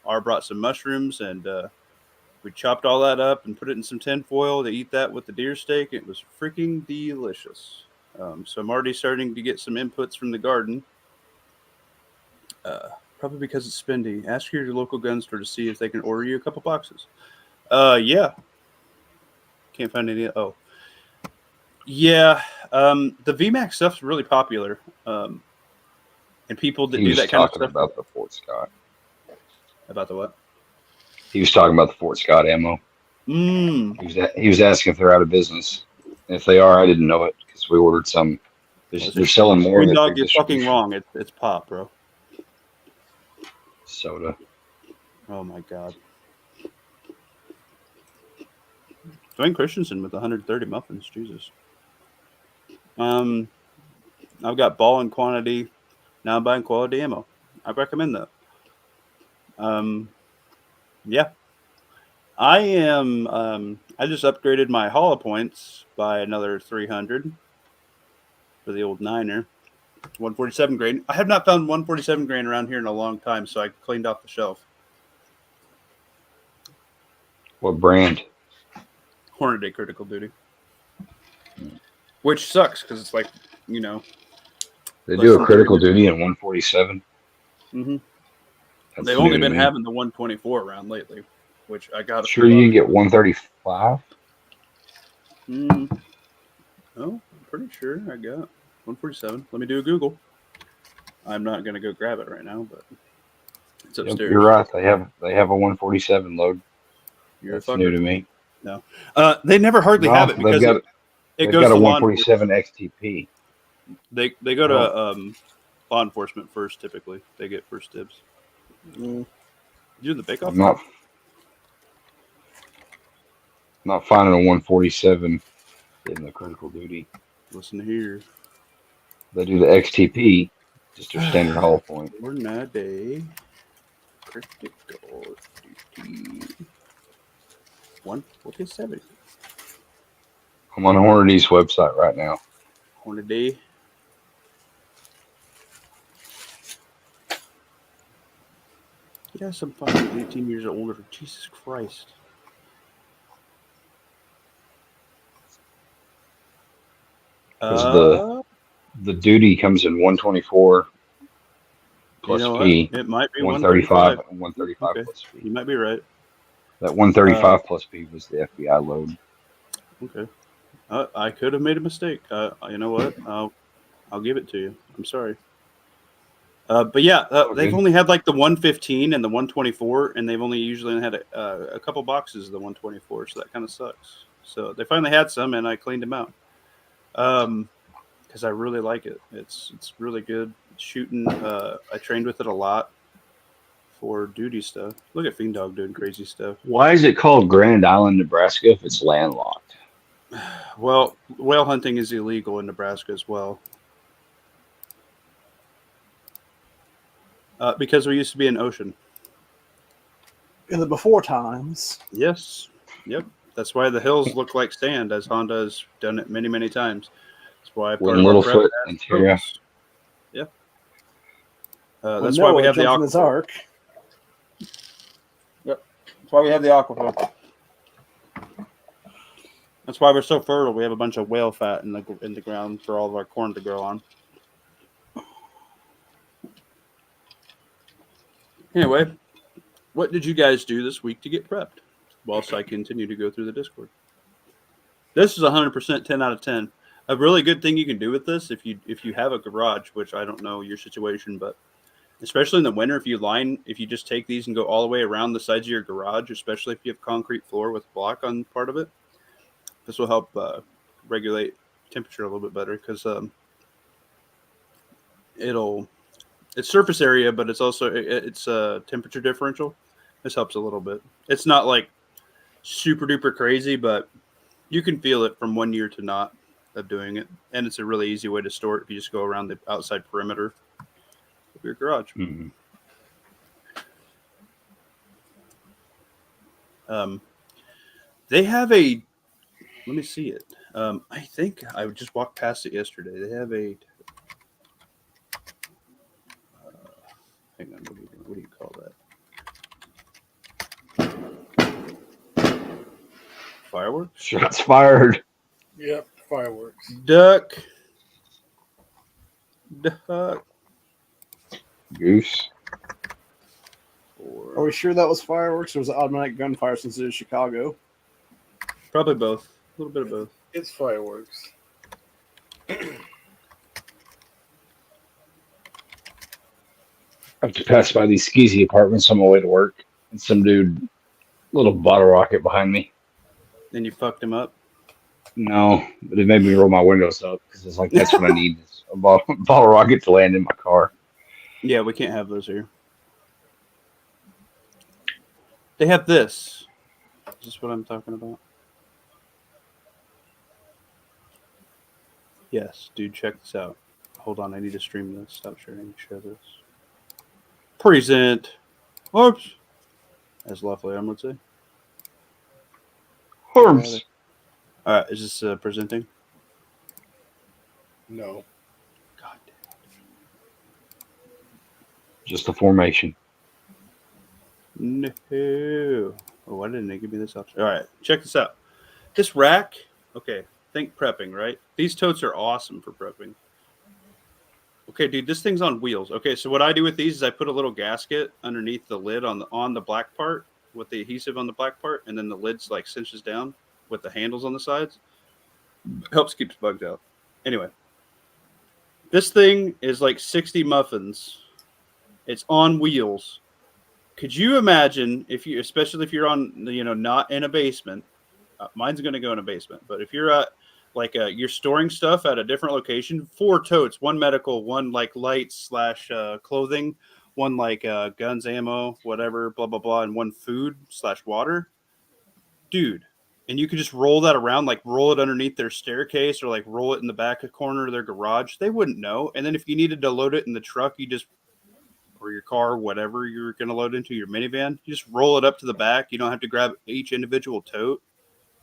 R brought some mushrooms, and we chopped all that up and put it in some tin foil to eat that with the deer steak. It was freaking delicious. So I'm already starting to get some inputs from the garden. Probably because it's spendy. Ask your local gun store to see if they can order you a couple boxes. Yeah. Can't find any. Oh. Yeah. The VMAX stuff's really popular. And people that He do was that kind of talking stuff. about the Fort Scott. About the what? He was talking about the Fort Scott ammo. He was asking if they're out of business. And if they are, I didn't know it because we ordered some. They're selling more of Green it Dog, through you're fucking distribution. wrong. It's pop, bro. Soda. Oh my god. Dwayne Christensen with 130 muffins. Jesus. I've got ball and quantity. Now I'm buying quality ammo. I recommend that. Yeah. I am. I just upgraded my hollow points by another 300 for the old Niner. 147 grain. I have not found 147 grain around here in a long time, so I cleaned off the shelf. What brand? Hornady Critical Duty. Which sucks because it's like, you know. They do a critical duty in 147. Mm-hmm. That's They've new only to been me. having the 124 around lately, which I got. Sure, you can get 135. Oh, I'm pretty sure I got 147. Let me do a Google. I'm not gonna go grab it right now, but it's upstairs. Yep, you're right. They have a 147 load. You're That's new to me. No, they never hardly have it because they've goes got a to 147 XTP. They go to law enforcement first. Typically, they get first dibs. You do the bake off? I'm not finding a 147 in the critical duty. Listen here. They do the XTP, just their standard hollow point. Hornady Critical Duty 147. I'm on Hornady's website right now. Hornady. Yeah, some fucking 18 years older. Jesus Christ. Because the duty comes in 124 plus P. It might be 135 and 135 okay. plus P. You might be right. That 135 plus P was the FBI load. Okay. I could have made a mistake. You know what? I'll give it to you. I'm sorry. But yeah, they've only had like the 115 and the 124, and they've only usually had a couple boxes of the 124, so that kind of sucks. So they finally had some, and I cleaned them out. because I really like it. It's really good shooting. I trained with it a lot for duty stuff. Look at Fiend Dog doing crazy stuff. Why is it called Grand Island, Nebraska if it's landlocked? Well, whale hunting is illegal in Nebraska as well. Because we used to be an ocean. In the before times. Yes. Yep. That's why the hills look like sand, as Honda has done it many, many times. That's why part When of our Littlefoot prep and has Terra. boats. Yeah. When That's why we Noah have the jumped in his aqua. ark. Yep. That's why we have the aqua. That's why we're so fertile. We have a bunch of whale fat in the ground for all of our corn to grow on. Anyway, what did you guys do this week to get prepped? Whilst I continue to go through the Discord. This is 100% 10 out of 10. A really good thing you can do with this if you have a garage, which I don't know your situation, but especially in the winter, if you just take these and go all the way around the sides of your garage, especially if you have concrete floor with block on part of it, this will help regulate temperature a little bit better because it's surface area, but it's also it's a temperature differential. This helps a little bit. It's not like super duper crazy, but you can feel it from 1 year to not of doing it, and it's a really easy way to store it if you just go around the outside perimeter of your garage. Mm-hmm. They have a. Let me see it. I think I just walked past it yesterday. They have a. Hang on. What do you call that? Fireworks? Shots fired. Yep, fireworks. Duck. Goose. Are we sure that was fireworks or was it automatic gunfire since it is Chicago? Probably both. A little bit of both. It's fireworks. I have to pass by these skeezy apartments on my way to work, and some dude, little bottle rocket behind me. Then you fucked him up. No, but it made me roll my windows up because it's like that's what I need is a bottle rocket to land in my car. Yeah, we can't have those here. They have this. Is this what I'm talking about? Yes, dude, check this out. Hold on, I need to stream this. Stop sharing. Share this. Present. Oops. As Lovely Arm would say. Horms. All right, is this presenting? No. God damn. Just a formation. No. Oh, why didn't they give me this option? All right, check this out. This rack, okay, think prepping, right? These totes are awesome for prepping. Okay, dude, this thing's on wheels. Okay, so what I do with these is I put a little gasket underneath the lid on the black part with the adhesive on the black part, and then the lid's like cinches down with the handles on the sides. Helps keep the bugs out. Anyway, this thing is like 60 muffins. It's on wheels. Could you imagine especially if you're on, not in a basement? Mine's going to go in a basement, but if you're you're storing stuff at a different location, 4 totes, 1 medical, 1 like lights / clothing, 1 like guns, ammo, whatever, blah blah blah, and 1 food / water, dude. And you could just roll that around, like roll it underneath their staircase or like roll it in the back corner of their garage. They wouldn't know. And then if you needed to load it in the truck, or your car, whatever you're going to load into your minivan, you just roll it up to the back. You don't have to grab each individual tote.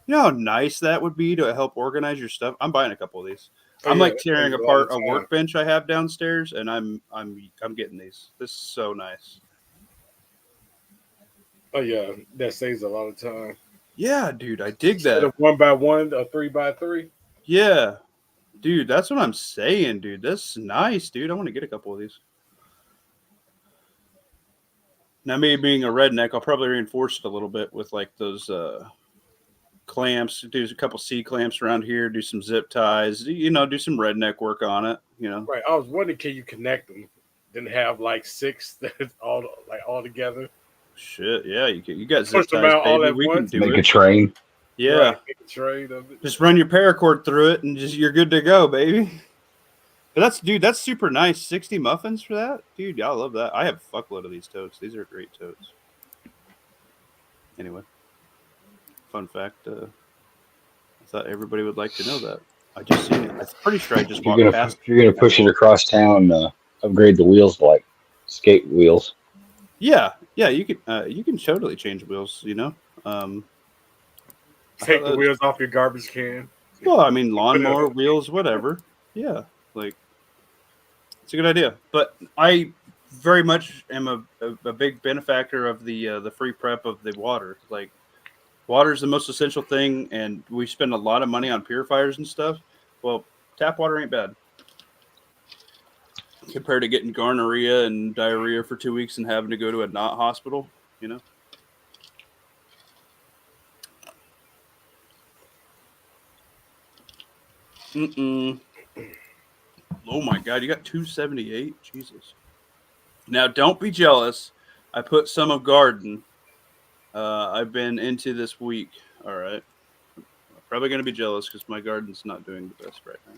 You know how nice that would be to help organize your stuff? I'm buying a couple of these. I'm like tearing apart a workbench I have downstairs, and I'm getting these. This is so nice. Oh yeah, that saves a lot of time. Yeah, dude, I dig that. Instead of 1 by 1 or 3 by 3. Yeah, dude, that's what I'm saying, dude. This is nice, dude. I want to get a couple of these. Now, me being a redneck, I'll probably reinforce it a little bit with like those clamps. Do a couple C clamps around here. Do some zip ties. Do some redneck work on it. Right. I was wondering, can you connect them? Then have like 6 that's all together. Shit, yeah, you got zip Push them ties, out all baby. at We once. can do Make it. a train. Yeah, Right, make a train of it. just run your paracord through it, and you're good to go, baby. But that's super nice. 60 muffins for that? Dude, I love that. I have a fuckload of these totes. These are great totes. Anyway, fun fact. I thought everybody would like to know that. I just seen it. I'm pretty sure I just walked past. If you're gonna push it across town, upgrade the wheels to like skate wheels. Yeah, you can totally change wheels. Take the wheels off your garbage can. Well, I mean, lawnmower wheels, whatever. Yeah, like it's a good idea. But I very much am a big benefactor of the free prep of the water. Like, water is the most essential thing, and we spend a lot of money on purifiers and stuff. Well, tap water ain't bad compared to getting gonorrhea and diarrhea for 2 weeks and having to go to a not hospital. Mm-mm. Oh my God, you got 278? Jesus. Now, don't be jealous. I put some of garden. I've been into this week. All right. I'm probably going to be jealous because my garden's not doing the best right now.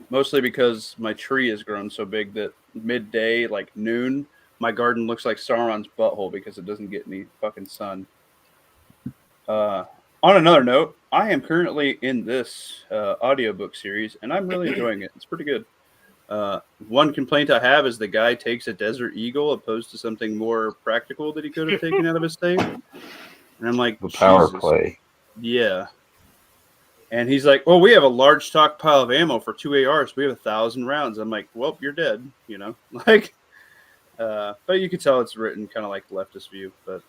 Mostly because my tree has grown so big that midday, like noon, my garden looks like Sauron's butthole because it doesn't get any fucking sun. On another note, I am currently in this audiobook series, and I'm really enjoying it. It's pretty good. One complaint I have is the guy takes a Desert Eagle opposed to something more practical that he could have taken out of his thing. And I'm like, the power Jesus. play. Yeah. And he's like, well, we have a large stockpile of ammo for 2 ARs. We have 1,000 rounds. I'm like, well, you're dead, Like, but you could tell it's written kind of like leftist view, but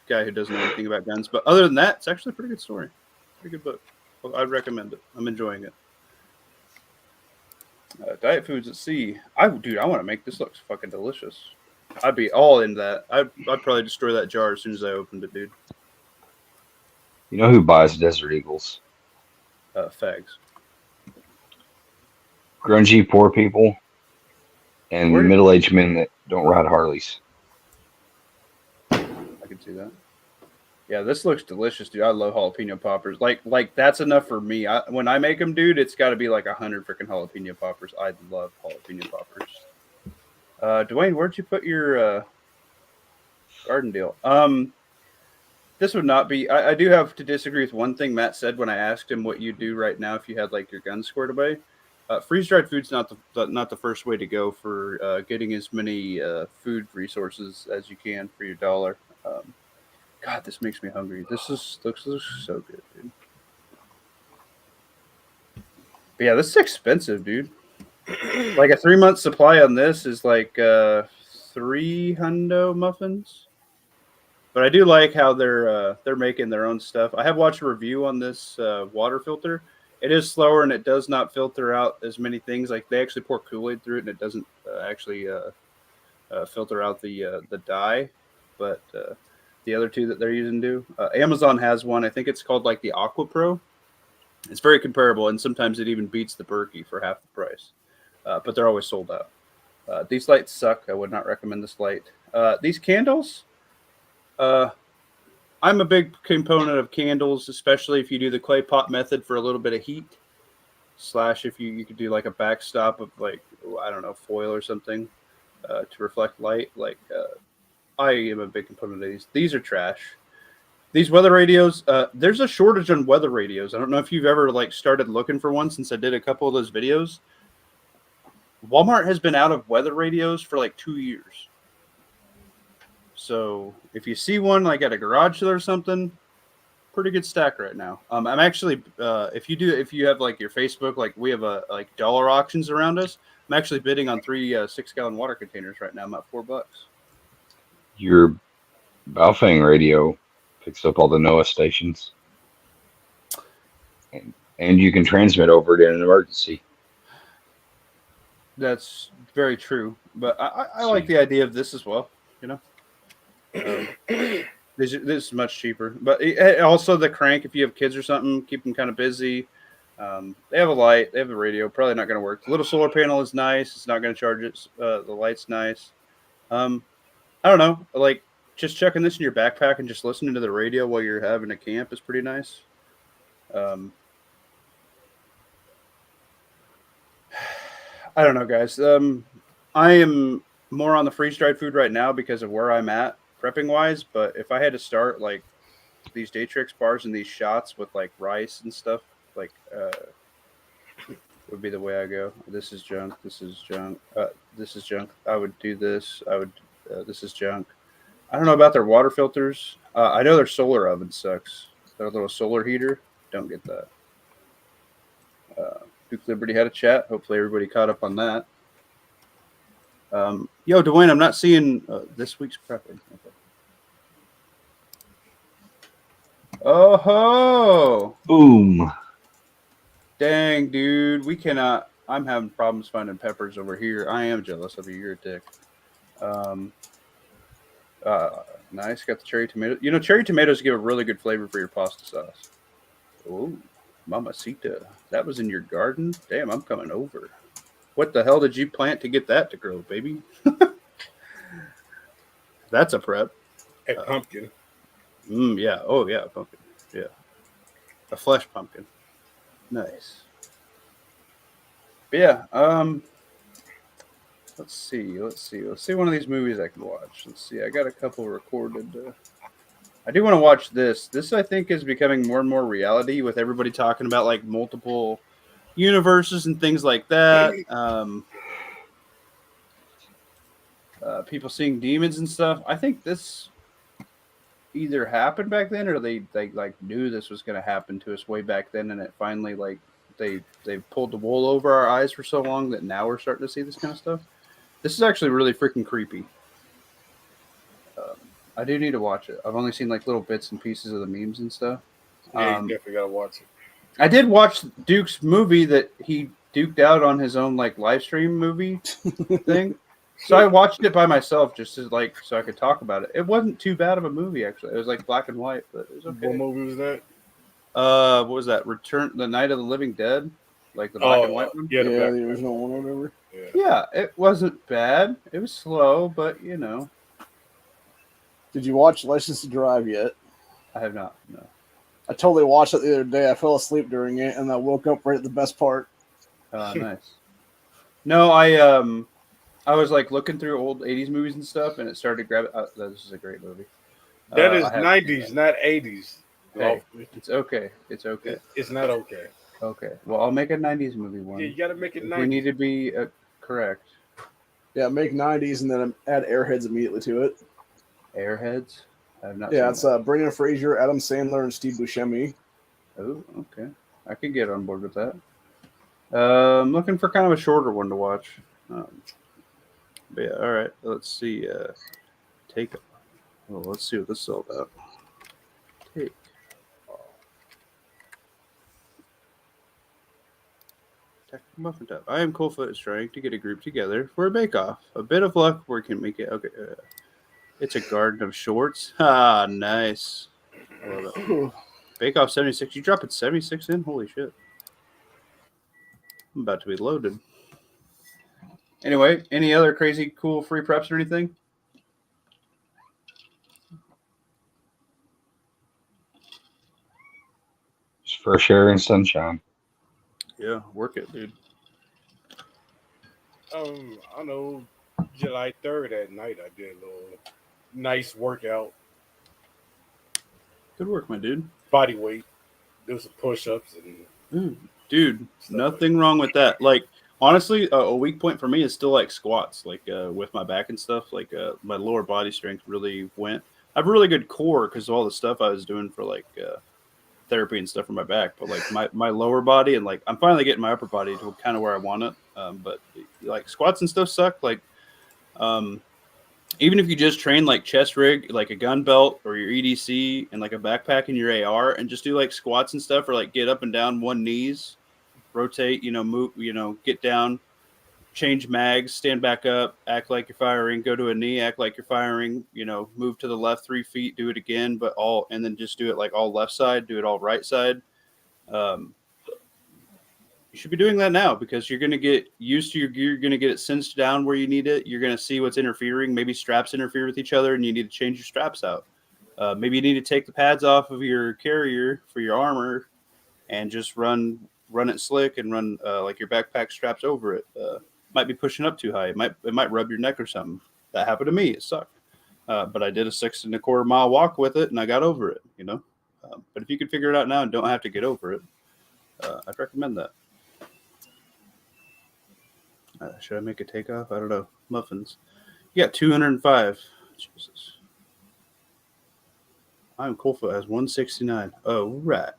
guy who doesn't know anything about guns. But other than that, it's actually a pretty good story. Pretty good book. Well, I'd recommend it. I'm enjoying it. Diet foods at sea. I want to make this look fucking delicious. I'd be all in that. I'd probably destroy that jar as soon as I opened it, dude. You know who buys Desert Eagles? Fags. Grungy poor people and middle-aged men that don't ride Harleys. I can see that. Yeah, this looks delicious, dude. I love jalapeno poppers. Like that's enough for me. When I make them, dude, it's got to be like 100 freaking jalapeno poppers. I love jalapeno poppers. Dwayne, where'd you put your garden deal? This would not be. I do have to disagree with one thing Matt said when I asked him what you do right now if you had like your gun squared away. Freeze dried food's not the first way to go for getting as many food resources as you can for your dollar. God, this makes me hungry. This looks so good, dude. But yeah, this is expensive, dude. Like a 3-month supply on this is like 3 hundo muffins. But I do like how they're making their own stuff. I have watched a review on this water filter. It is slower and it does not filter out as many things. Like they actually pour Kool-Aid through it and it doesn't actually filter out the dye. But the other two that they're using do. Amazon has one. I think it's called like the Aqua Pro. It's very comparable, and sometimes it even beats the Berkey for half the price. But they're always sold out. These lights suck. I would not recommend this light. These candles, I'm a big component of candles, especially if you do the clay pot method for a little bit of heat. / if you could do like a backstop of like, I don't know, foil or something to reflect light. Like, I am a big component of these. These are trash. These weather radios, there's a shortage on weather radios. I don't know if you've ever like started looking for one since I did a couple of those videos. Walmart has been out of weather radios for like 2 years. So if you see one like at a garage sale or something, pretty good stack right now. I'm actually, if you have like your Facebook, like we have like dollar auctions around us. I'm actually bidding on 3 6-gallon water containers right now. I'm at $4. Your Baofeng radio picks up all the NOAA stations, and you can transmit over it in an emergency. That's very true, but I like the idea of this as well. This is much cheaper, but also the crank. If you have kids or something, keep them kind of busy. They have a light, they have a radio. Probably not going to work. The little solar panel is nice. It's not going to charge it. The light's nice. I don't know. Like just checking this in your backpack and just listening to the radio while you're having a camp is pretty nice. I don't know, guys. I am more on the freeze dried food right now because of where I'm at prepping wise. But if I had to start like these Daytrix bars and these shots with like rice and stuff, like would be the way I go. This is junk. This is junk. This is junk. I would do this. I would. This is junk. I don't know about their water filters. I know their solar oven sucks. Their little solar heater. Don't get that. Duke Liberty had a chat. Hopefully everybody caught up on that. Yo, Dwayne, I'm not seeing this week's prepping. Okay. Oh ho! Boom. Dang, dude, we cannot. I'm having problems finding peppers over here. I am jealous of you. You're a dick. Um, nice. Got the cherry tomato. You know, cherry tomatoes give a really good flavor for your pasta sauce. Oh, mamacita. That was in your garden? Damn, I'm coming over. What the hell did you plant to get that to grow, baby? That's a prep. A pumpkin. Yeah. Oh, yeah. Pumpkin. Yeah. A flesh pumpkin. Nice. But yeah. Let's see. Let's see one of these movies I can watch. Let's see. I got a couple recorded. I do want to watch this. This, I think, is becoming more and more reality with everybody talking about like multiple universes and things like that. People seeing demons and stuff. I think this either happened back then or they like knew this was going to happen to us way back then, and it finally like they pulled the wool over our eyes for so long that now we're starting to see this kind of stuff. This is actually really freaking creepy. I do need to watch it. I've only seen like little bits and pieces of the memes and stuff. Yeah, you definitely gotta watch it. I did watch Duke's movie that he duked out on his own like live stream movie thing. So I watched it by myself just as like so I could talk about it. It wasn't too bad of a movie actually. It was like black and white, but it was okay. What movie was that? What was that? The Night of the Living Dead, like the black and white one. Yeah, the original one or whatever. Yeah, it wasn't bad. It was slow, but you know. Did you watch License to Drive yet? I have not. No. I totally watched it the other day. I fell asleep during it, and I woke up right at the best part. Nice. No, I was like looking through old '80s movies and stuff, and it started to grab it. This is a great movie. That is '90s, not '80s. Hey, it's okay. It's okay. It's not okay. Okay. Well, I'll make a '90s movie one. Yeah, you got to make it '90s. We need to be correct. Yeah, make '90s and then add Airheads immediately to it. Airheads? I have not. Yeah, it's Brendan Fraser, Adam Sandler, and Steve Buscemi. Oh, okay. I can get on board with that. I'm looking for kind of a shorter one to watch. But yeah, all right. Let's see. Take. Well, let's see what this is all about. Take. Tactical Muffin Top. I am Coldfoot is trying to get a group together for a bake-off. A bit of luck, we can make it. Okay. It's a garden of shorts. Ah, nice. I love it. Bake-off 76. You dropping 76 in? Holy shit. I'm about to be loaded. Anyway, any other crazy, cool, free preps or anything? Just fresh air and sunshine. Yeah, work it, dude. I know July 3rd at night I did a little nice workout. Good work, my dude. Body weight. There was some push-ups and dude, nothing wrong with that. Like honestly, a weak point for me is still like squats, like with my back and stuff. Like my lower body strength really went. I have a really good core because of all the stuff I was doing for like therapy and stuff for my back. But like my lower body and like I'm finally getting my upper body to kind of where I want it. But like squats and stuff suck. Like even if you just train like chest rig, like a gun belt or your EDC and like a backpack and your AR and just do like squats and stuff or like get up and down one knees, rotate, move, get down, change mags, stand back up, act like you're firing, go to a knee, act like you're firing, move to the left 3 feet, do it again, and then just do it like all left side, do it all right side. You should be doing that now because you're going to get used to your gear. You're going to get it cinched down where you need it. You're going to see what's interfering. Maybe straps interfere with each other and you need to change your straps out. Maybe you need to take the pads off of your carrier for your armor and just run it slick and run like your backpack straps over it. might be pushing up too high. It might rub your neck or something. That happened to me. It sucked. But I did a 6.25 mile walk with it, and I got over it. But if you could figure it out now and don't have to get over it, I'd recommend that. Should I make a takeoff? I don't know. Muffins. You got 205. Jesus. I'm Coldfoot has 169. Oh, right.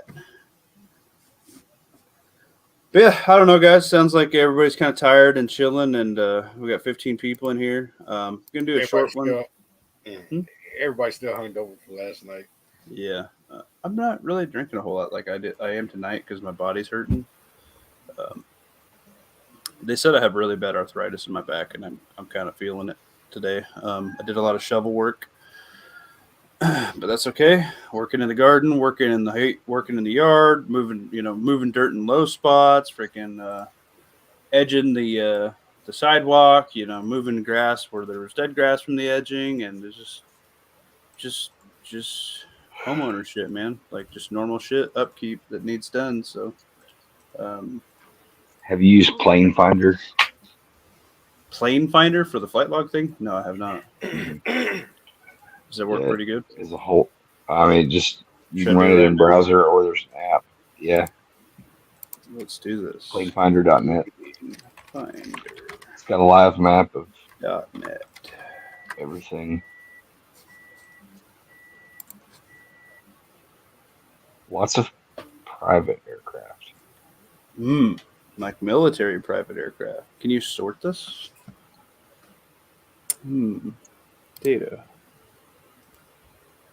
But yeah, I don't know, guys. Sounds like everybody's kind of tired and chilling, and we got 15 people in here. Gonna do a short one. Everybody's still hungover from last night. Yeah, I'm not really drinking a whole lot like I am tonight because my body's hurting. They said I have really bad arthritis in my back, and I'm kind of feeling it today. I did a lot of shovel work, but that's okay. Working in the garden, working in the yard, moving dirt in low spots, freaking edging the sidewalk, moving grass where there was dead grass from the edging, and there's just homeowner shit, man. Like just normal shit, upkeep that needs done. So, Have you used Plane Finder? Plane Finder for the flight log thing? No, I have not. Does that work pretty good? As a whole, I mean, just you Should can I run do it that? in browser or there's an app. Yeah, Let's do this. planefinder.net. Finder.net. It's got a live map of everything. Lots of private aircraft. Like military private aircraft. Can you sort this? Data.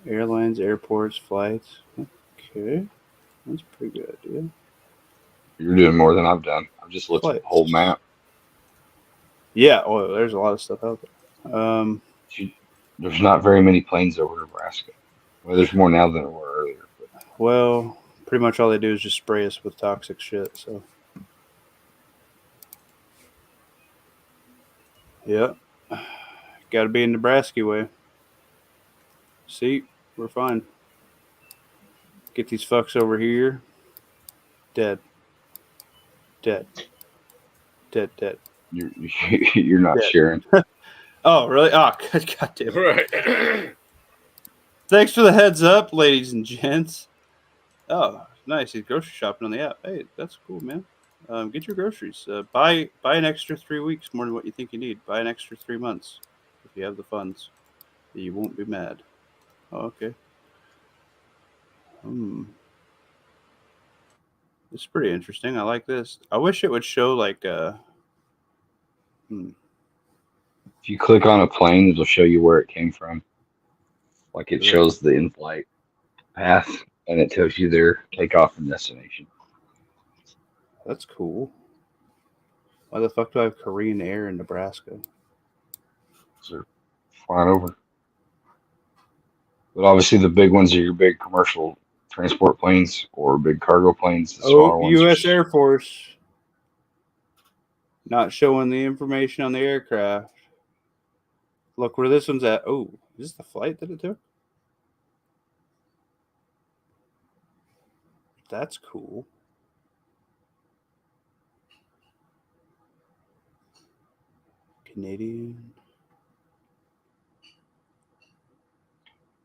Airlines, airports, flights. Okay. That's a pretty good idea. You're doing more than I've done. I've just looked at the Flights. whole map. Yeah, there's a lot of stuff out there. There's not very many planes over Nebraska. Well, there's more now than there were earlier. But Well, pretty much all they do is just spray us with toxic shit, so. Yep. Got to be in Nebraska way. See, we're fine. Get these fucks over here. Dead. Dead. you're not Yeah. sharing. Oh, really? Oh, God damn it. Right. Thanks for the heads up, ladies and gents. Oh, nice. He's grocery shopping on the app. Hey, that's cool, man. Get your groceries. Buy an extra 3 weeks more than what you think you need. Buy an extra 3 months if you have the funds. You won't be mad. Oh, okay. This is pretty interesting. I like this. I wish it would show like If you click on a plane, it'll show you where it came from. Like it shows the in-flight path, and it tells you their takeoff and destination. That's cool. Why the fuck do I have Korean Air in Nebraska? So they're flying over. But obviously, the big ones are your big commercial transport planes or big cargo planes. The smaller ones U.S. are Air Force. Not showing the information on the aircraft. Look where this one's at. Oh, is this the flight that it took? That's cool. Canadian.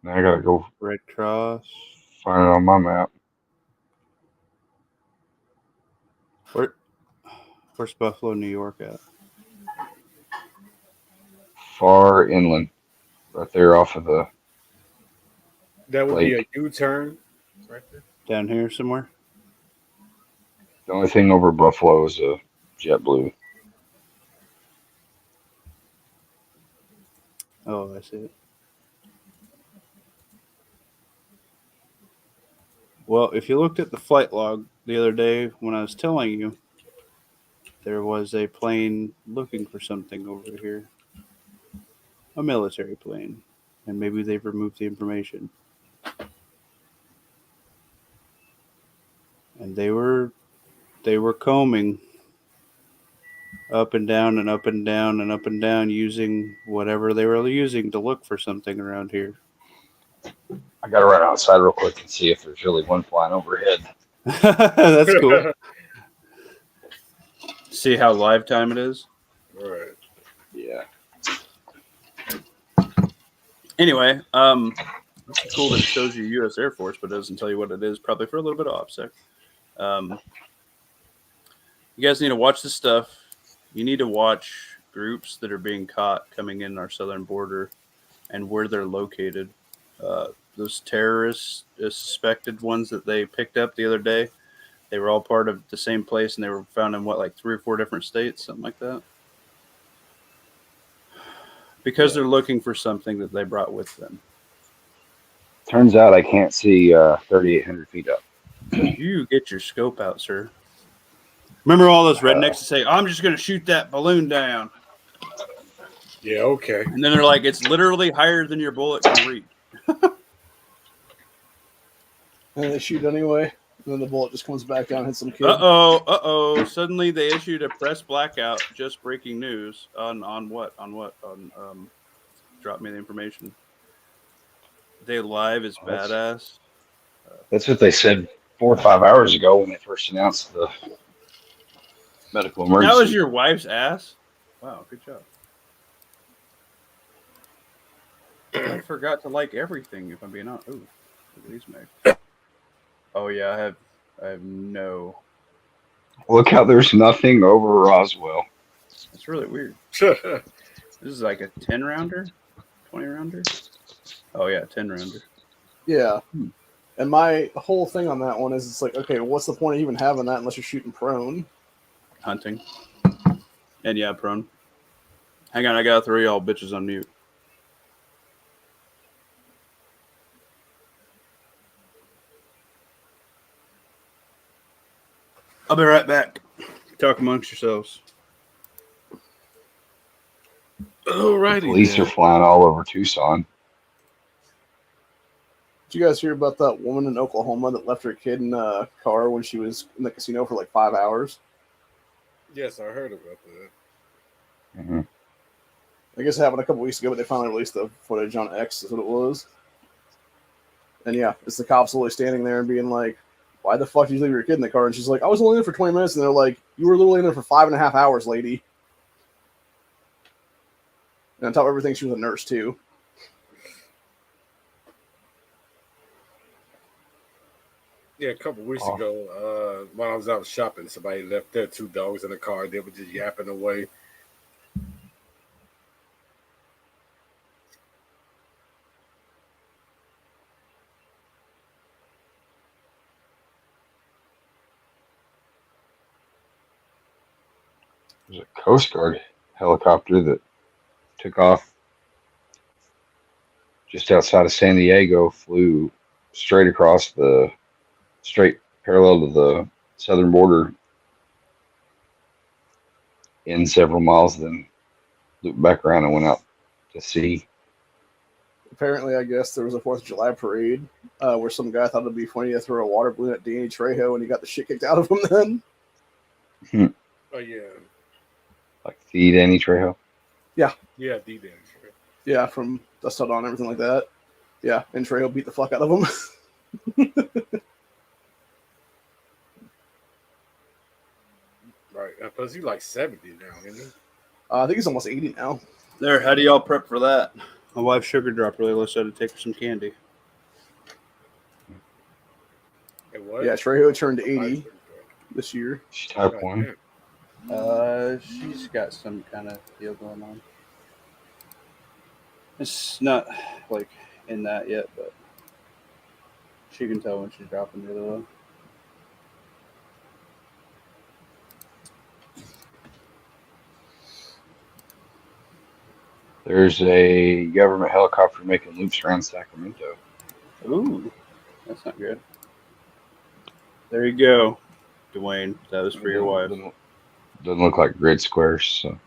Now I gotta go Red Cross. find it on my map. Where's Buffalo, New York at? Far inland, right there off of the That would be a lake. U-turn right there. Down here somewhere? The only thing over Buffalo is a JetBlue. Oh, I see it. Well, if you looked at the flight log the other day when I was telling you, there was a plane looking for something over here. A military plane. And maybe they've removed the information. And they were combing up and down and up and down and up and down using whatever they were using to look for something around here. I gotta run outside real quick and see if there's really one flying overhead. That's cool. See how live time it is? Right. Yeah. Anyway, it's cool that it shows you U.S. Air Force, but it doesn't tell you what it is. Probably for a little bit of OPSEC. You guys need to watch this stuff. You need to watch groups that are being caught coming in our southern border and where they're located. Those terrorists, suspected ones that they picked up the other day, they were all part of the same place, and they were found in like 3 or 4 different states, something like that. Because they're looking for something that they brought with them. Turns out I can't see 3,800 feet up. You get your scope out, sir. Remember all those rednecks that say, I'm just going to shoot that balloon down. Yeah, okay. And then they're like, it's literally higher than your bullet can reach. And they shoot anyway. And then the bullet just comes back down and hits some kid. Uh-oh. Suddenly they issued a press blackout. Just breaking news. On what? Drop me the information. They Live is badass. That's what they said 4 or 5 hours ago when they first announced the medical emergency. That was your wife's ass? Wow, good job. I forgot to like everything, if I'm being honest. Ooh, look at these Macs. Oh yeah, I have no. Look how there's nothing over Roswell. That's really weird. This is like a 10 rounder, 20 rounder. Oh yeah, 10 rounder. Yeah. And my whole thing on that one is it's like, okay, what's the point of even having that unless you're shooting prone? Hunting. And yeah, prone. Hang on, I gotta throw y'all bitches on mute. I'll be right back. Talk amongst yourselves. Alrighty. Police are flying all over Tucson. Did you guys hear about that woman in Oklahoma that left her kid in a car when she was in the casino for like 5 hours? Yes, I heard about that. Mm-hmm. I guess it happened a couple weeks ago, but they finally released the footage on X, is what it was. And yeah, it's the cops literally standing there and being like, why the fuck did you leave your kid in the car? And she's like, I was only in there for 20 minutes. And they're like, you were literally in there for 5.5 hours, lady. And on top of everything, she was a nurse too. Yeah, a couple weeks ago, while I was out shopping, somebody left their 2 dogs in the car. They were just yapping away. There's a Coast Guard helicopter that took off just outside of San Diego, flew straight parallel to the southern border in several miles, then looped back around and went out to sea. Apparently, I guess there was a 4th of July parade where some guy thought it'd be funny to throw a water balloon at Danny Trejo, and he got the shit kicked out of him then. Oh, yeah. Like the Danny Trejo. Yeah, the Danny Trejo. Yeah, from Dust Till Dawn, everything like that. Yeah, and Trejo beat the fuck out of him. Right. Plus, he's like 70 now, isn't he? I think he's almost 80 now. There, how do y'all prep for that? My wife sugar dropped really low, so I had to take her some candy. It was? Yeah, Trejo turned 80 this year. She's type 1. She's got some kind of deal going on. It's not like in that yet, but she can tell when she's dropping really low. There's a government helicopter making loops around Sacramento. Ooh, that's not good. There you go, Dwayne. That was for your wife. Doesn't look like grid squares, so.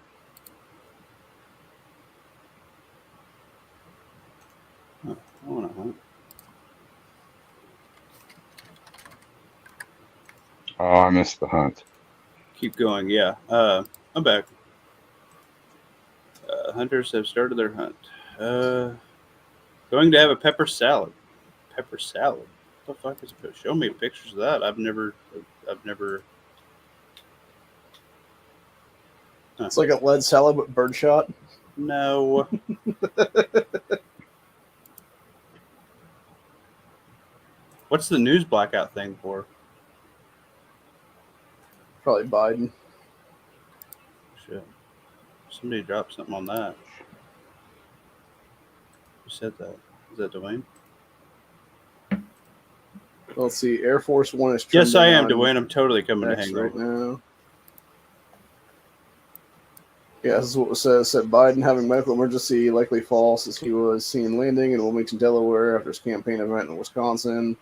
Huh, I wanna hunt. Oh, I missed the hunt. Keep going, yeah. I'm back. Hunters have started their hunt. Going to have a pepper salad. Pepper salad? What the fuck is it? Show me pictures of that. I've never. It's like a lead salad but birdshot. No. What's the news blackout thing for? Probably Biden. Shit. Somebody dropped something on that. Who said that? Is that Dwayne? Let's see. Air Force One is Yes, I trending am, on Dwayne. I'm totally coming to X hang right out. now. Yeah, this is what it says. Said Biden having medical emergency, likely false, as he was seen landing in Wilmington, Delaware after his campaign event in Wisconsin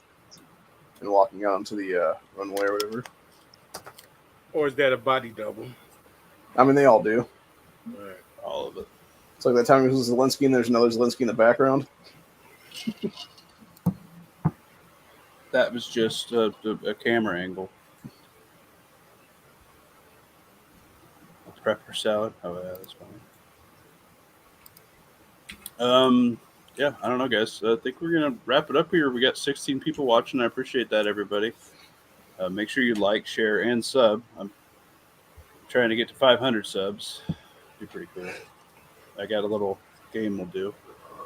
and walking out onto the runway or whatever. Or is that a body double? I mean, they all do. Right. All of it. It's like that time it was Zelensky and there's another Zelensky in the background. That was just a camera angle. Pepper salad. Oh, yeah, that's funny. Yeah, I don't know, guys. I think we're going to wrap it up here. We got 16 people watching. I appreciate that, everybody. Make sure you like, share, and sub. I'm trying to get to 500 subs. Be pretty cool. I got a little game we'll do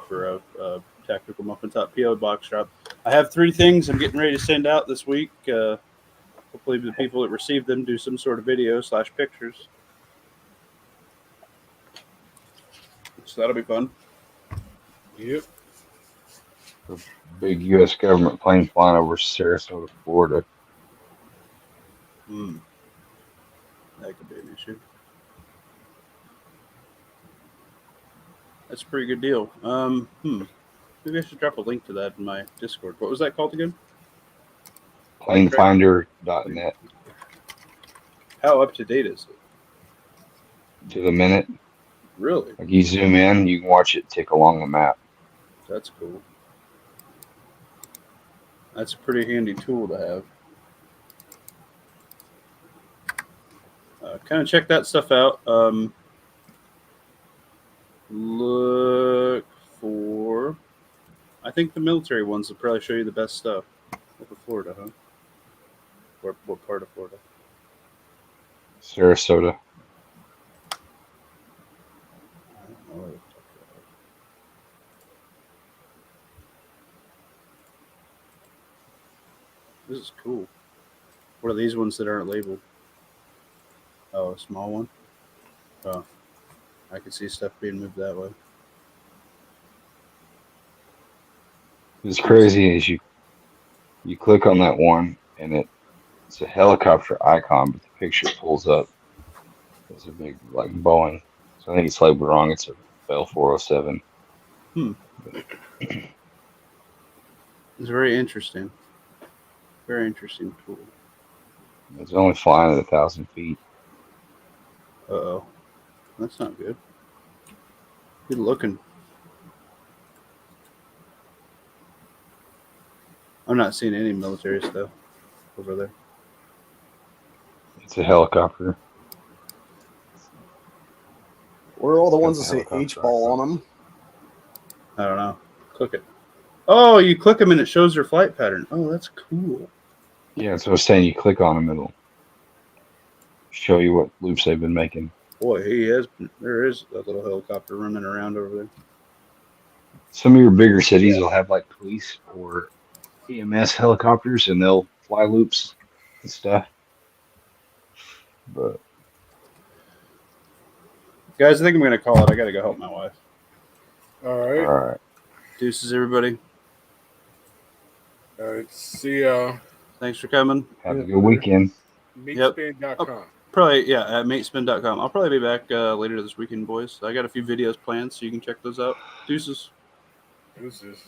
for a Tactical Muffin Top PO box drop. I have 3 things I'm getting ready to send out this week. Hopefully the people that receive them do some sort of video / pictures. So that'll be fun. Yep. A big U.S. government plane flying over Sarasota, Florida. That could be an issue. That's a pretty good deal. Maybe I should drop a link to that in my Discord. What was that called again? Planefinder.net How up to date is it? to the minute. Really? Like you zoom in, you can watch it tick along the map. That's cool. That's a pretty handy tool to have. Kind of check that stuff out. Look for... I think the military ones will probably show you the best stuff. Over Florida, huh? What part of Florida? Sarasota. I don't know where the fuck that is. This is cool. What are these ones that aren't labeled? Oh, a small one? Oh, I can see stuff being moved that way. It's crazy as you click on that one and it's a helicopter icon, but the picture pulls up. It's a big like Boeing. So I think it's labeled wrong. It's a Bell 407. It's very interesting. Very interesting tool. It's only flying at 1,000 feet. Uh-oh. That's not good. Good looking. I'm not seeing any military stuff over there. It's a helicopter. Where are all the ones that Got the say helicopter H-ball icon. on them? I don't know. Click it. Oh, you click them and it shows their flight pattern. Oh, that's cool. Yeah, so I was saying you click on them, it'll show you what loops they've been making. Boy, there is a little helicopter running around over there. Some of your bigger cities will have like police or EMS helicopters and they'll fly loops and stuff. But Guys, I think I'm going to call it. I got to go help my wife. All all right. right. Deuces, everybody. All right. See y'all. Thanks for coming. Have a good weekend. Meatspin.com. Probably, yeah, at matespin.com. I'll probably be back later this weekend, boys. I got a few videos planned, so you can check those out. Deuces. Deuces.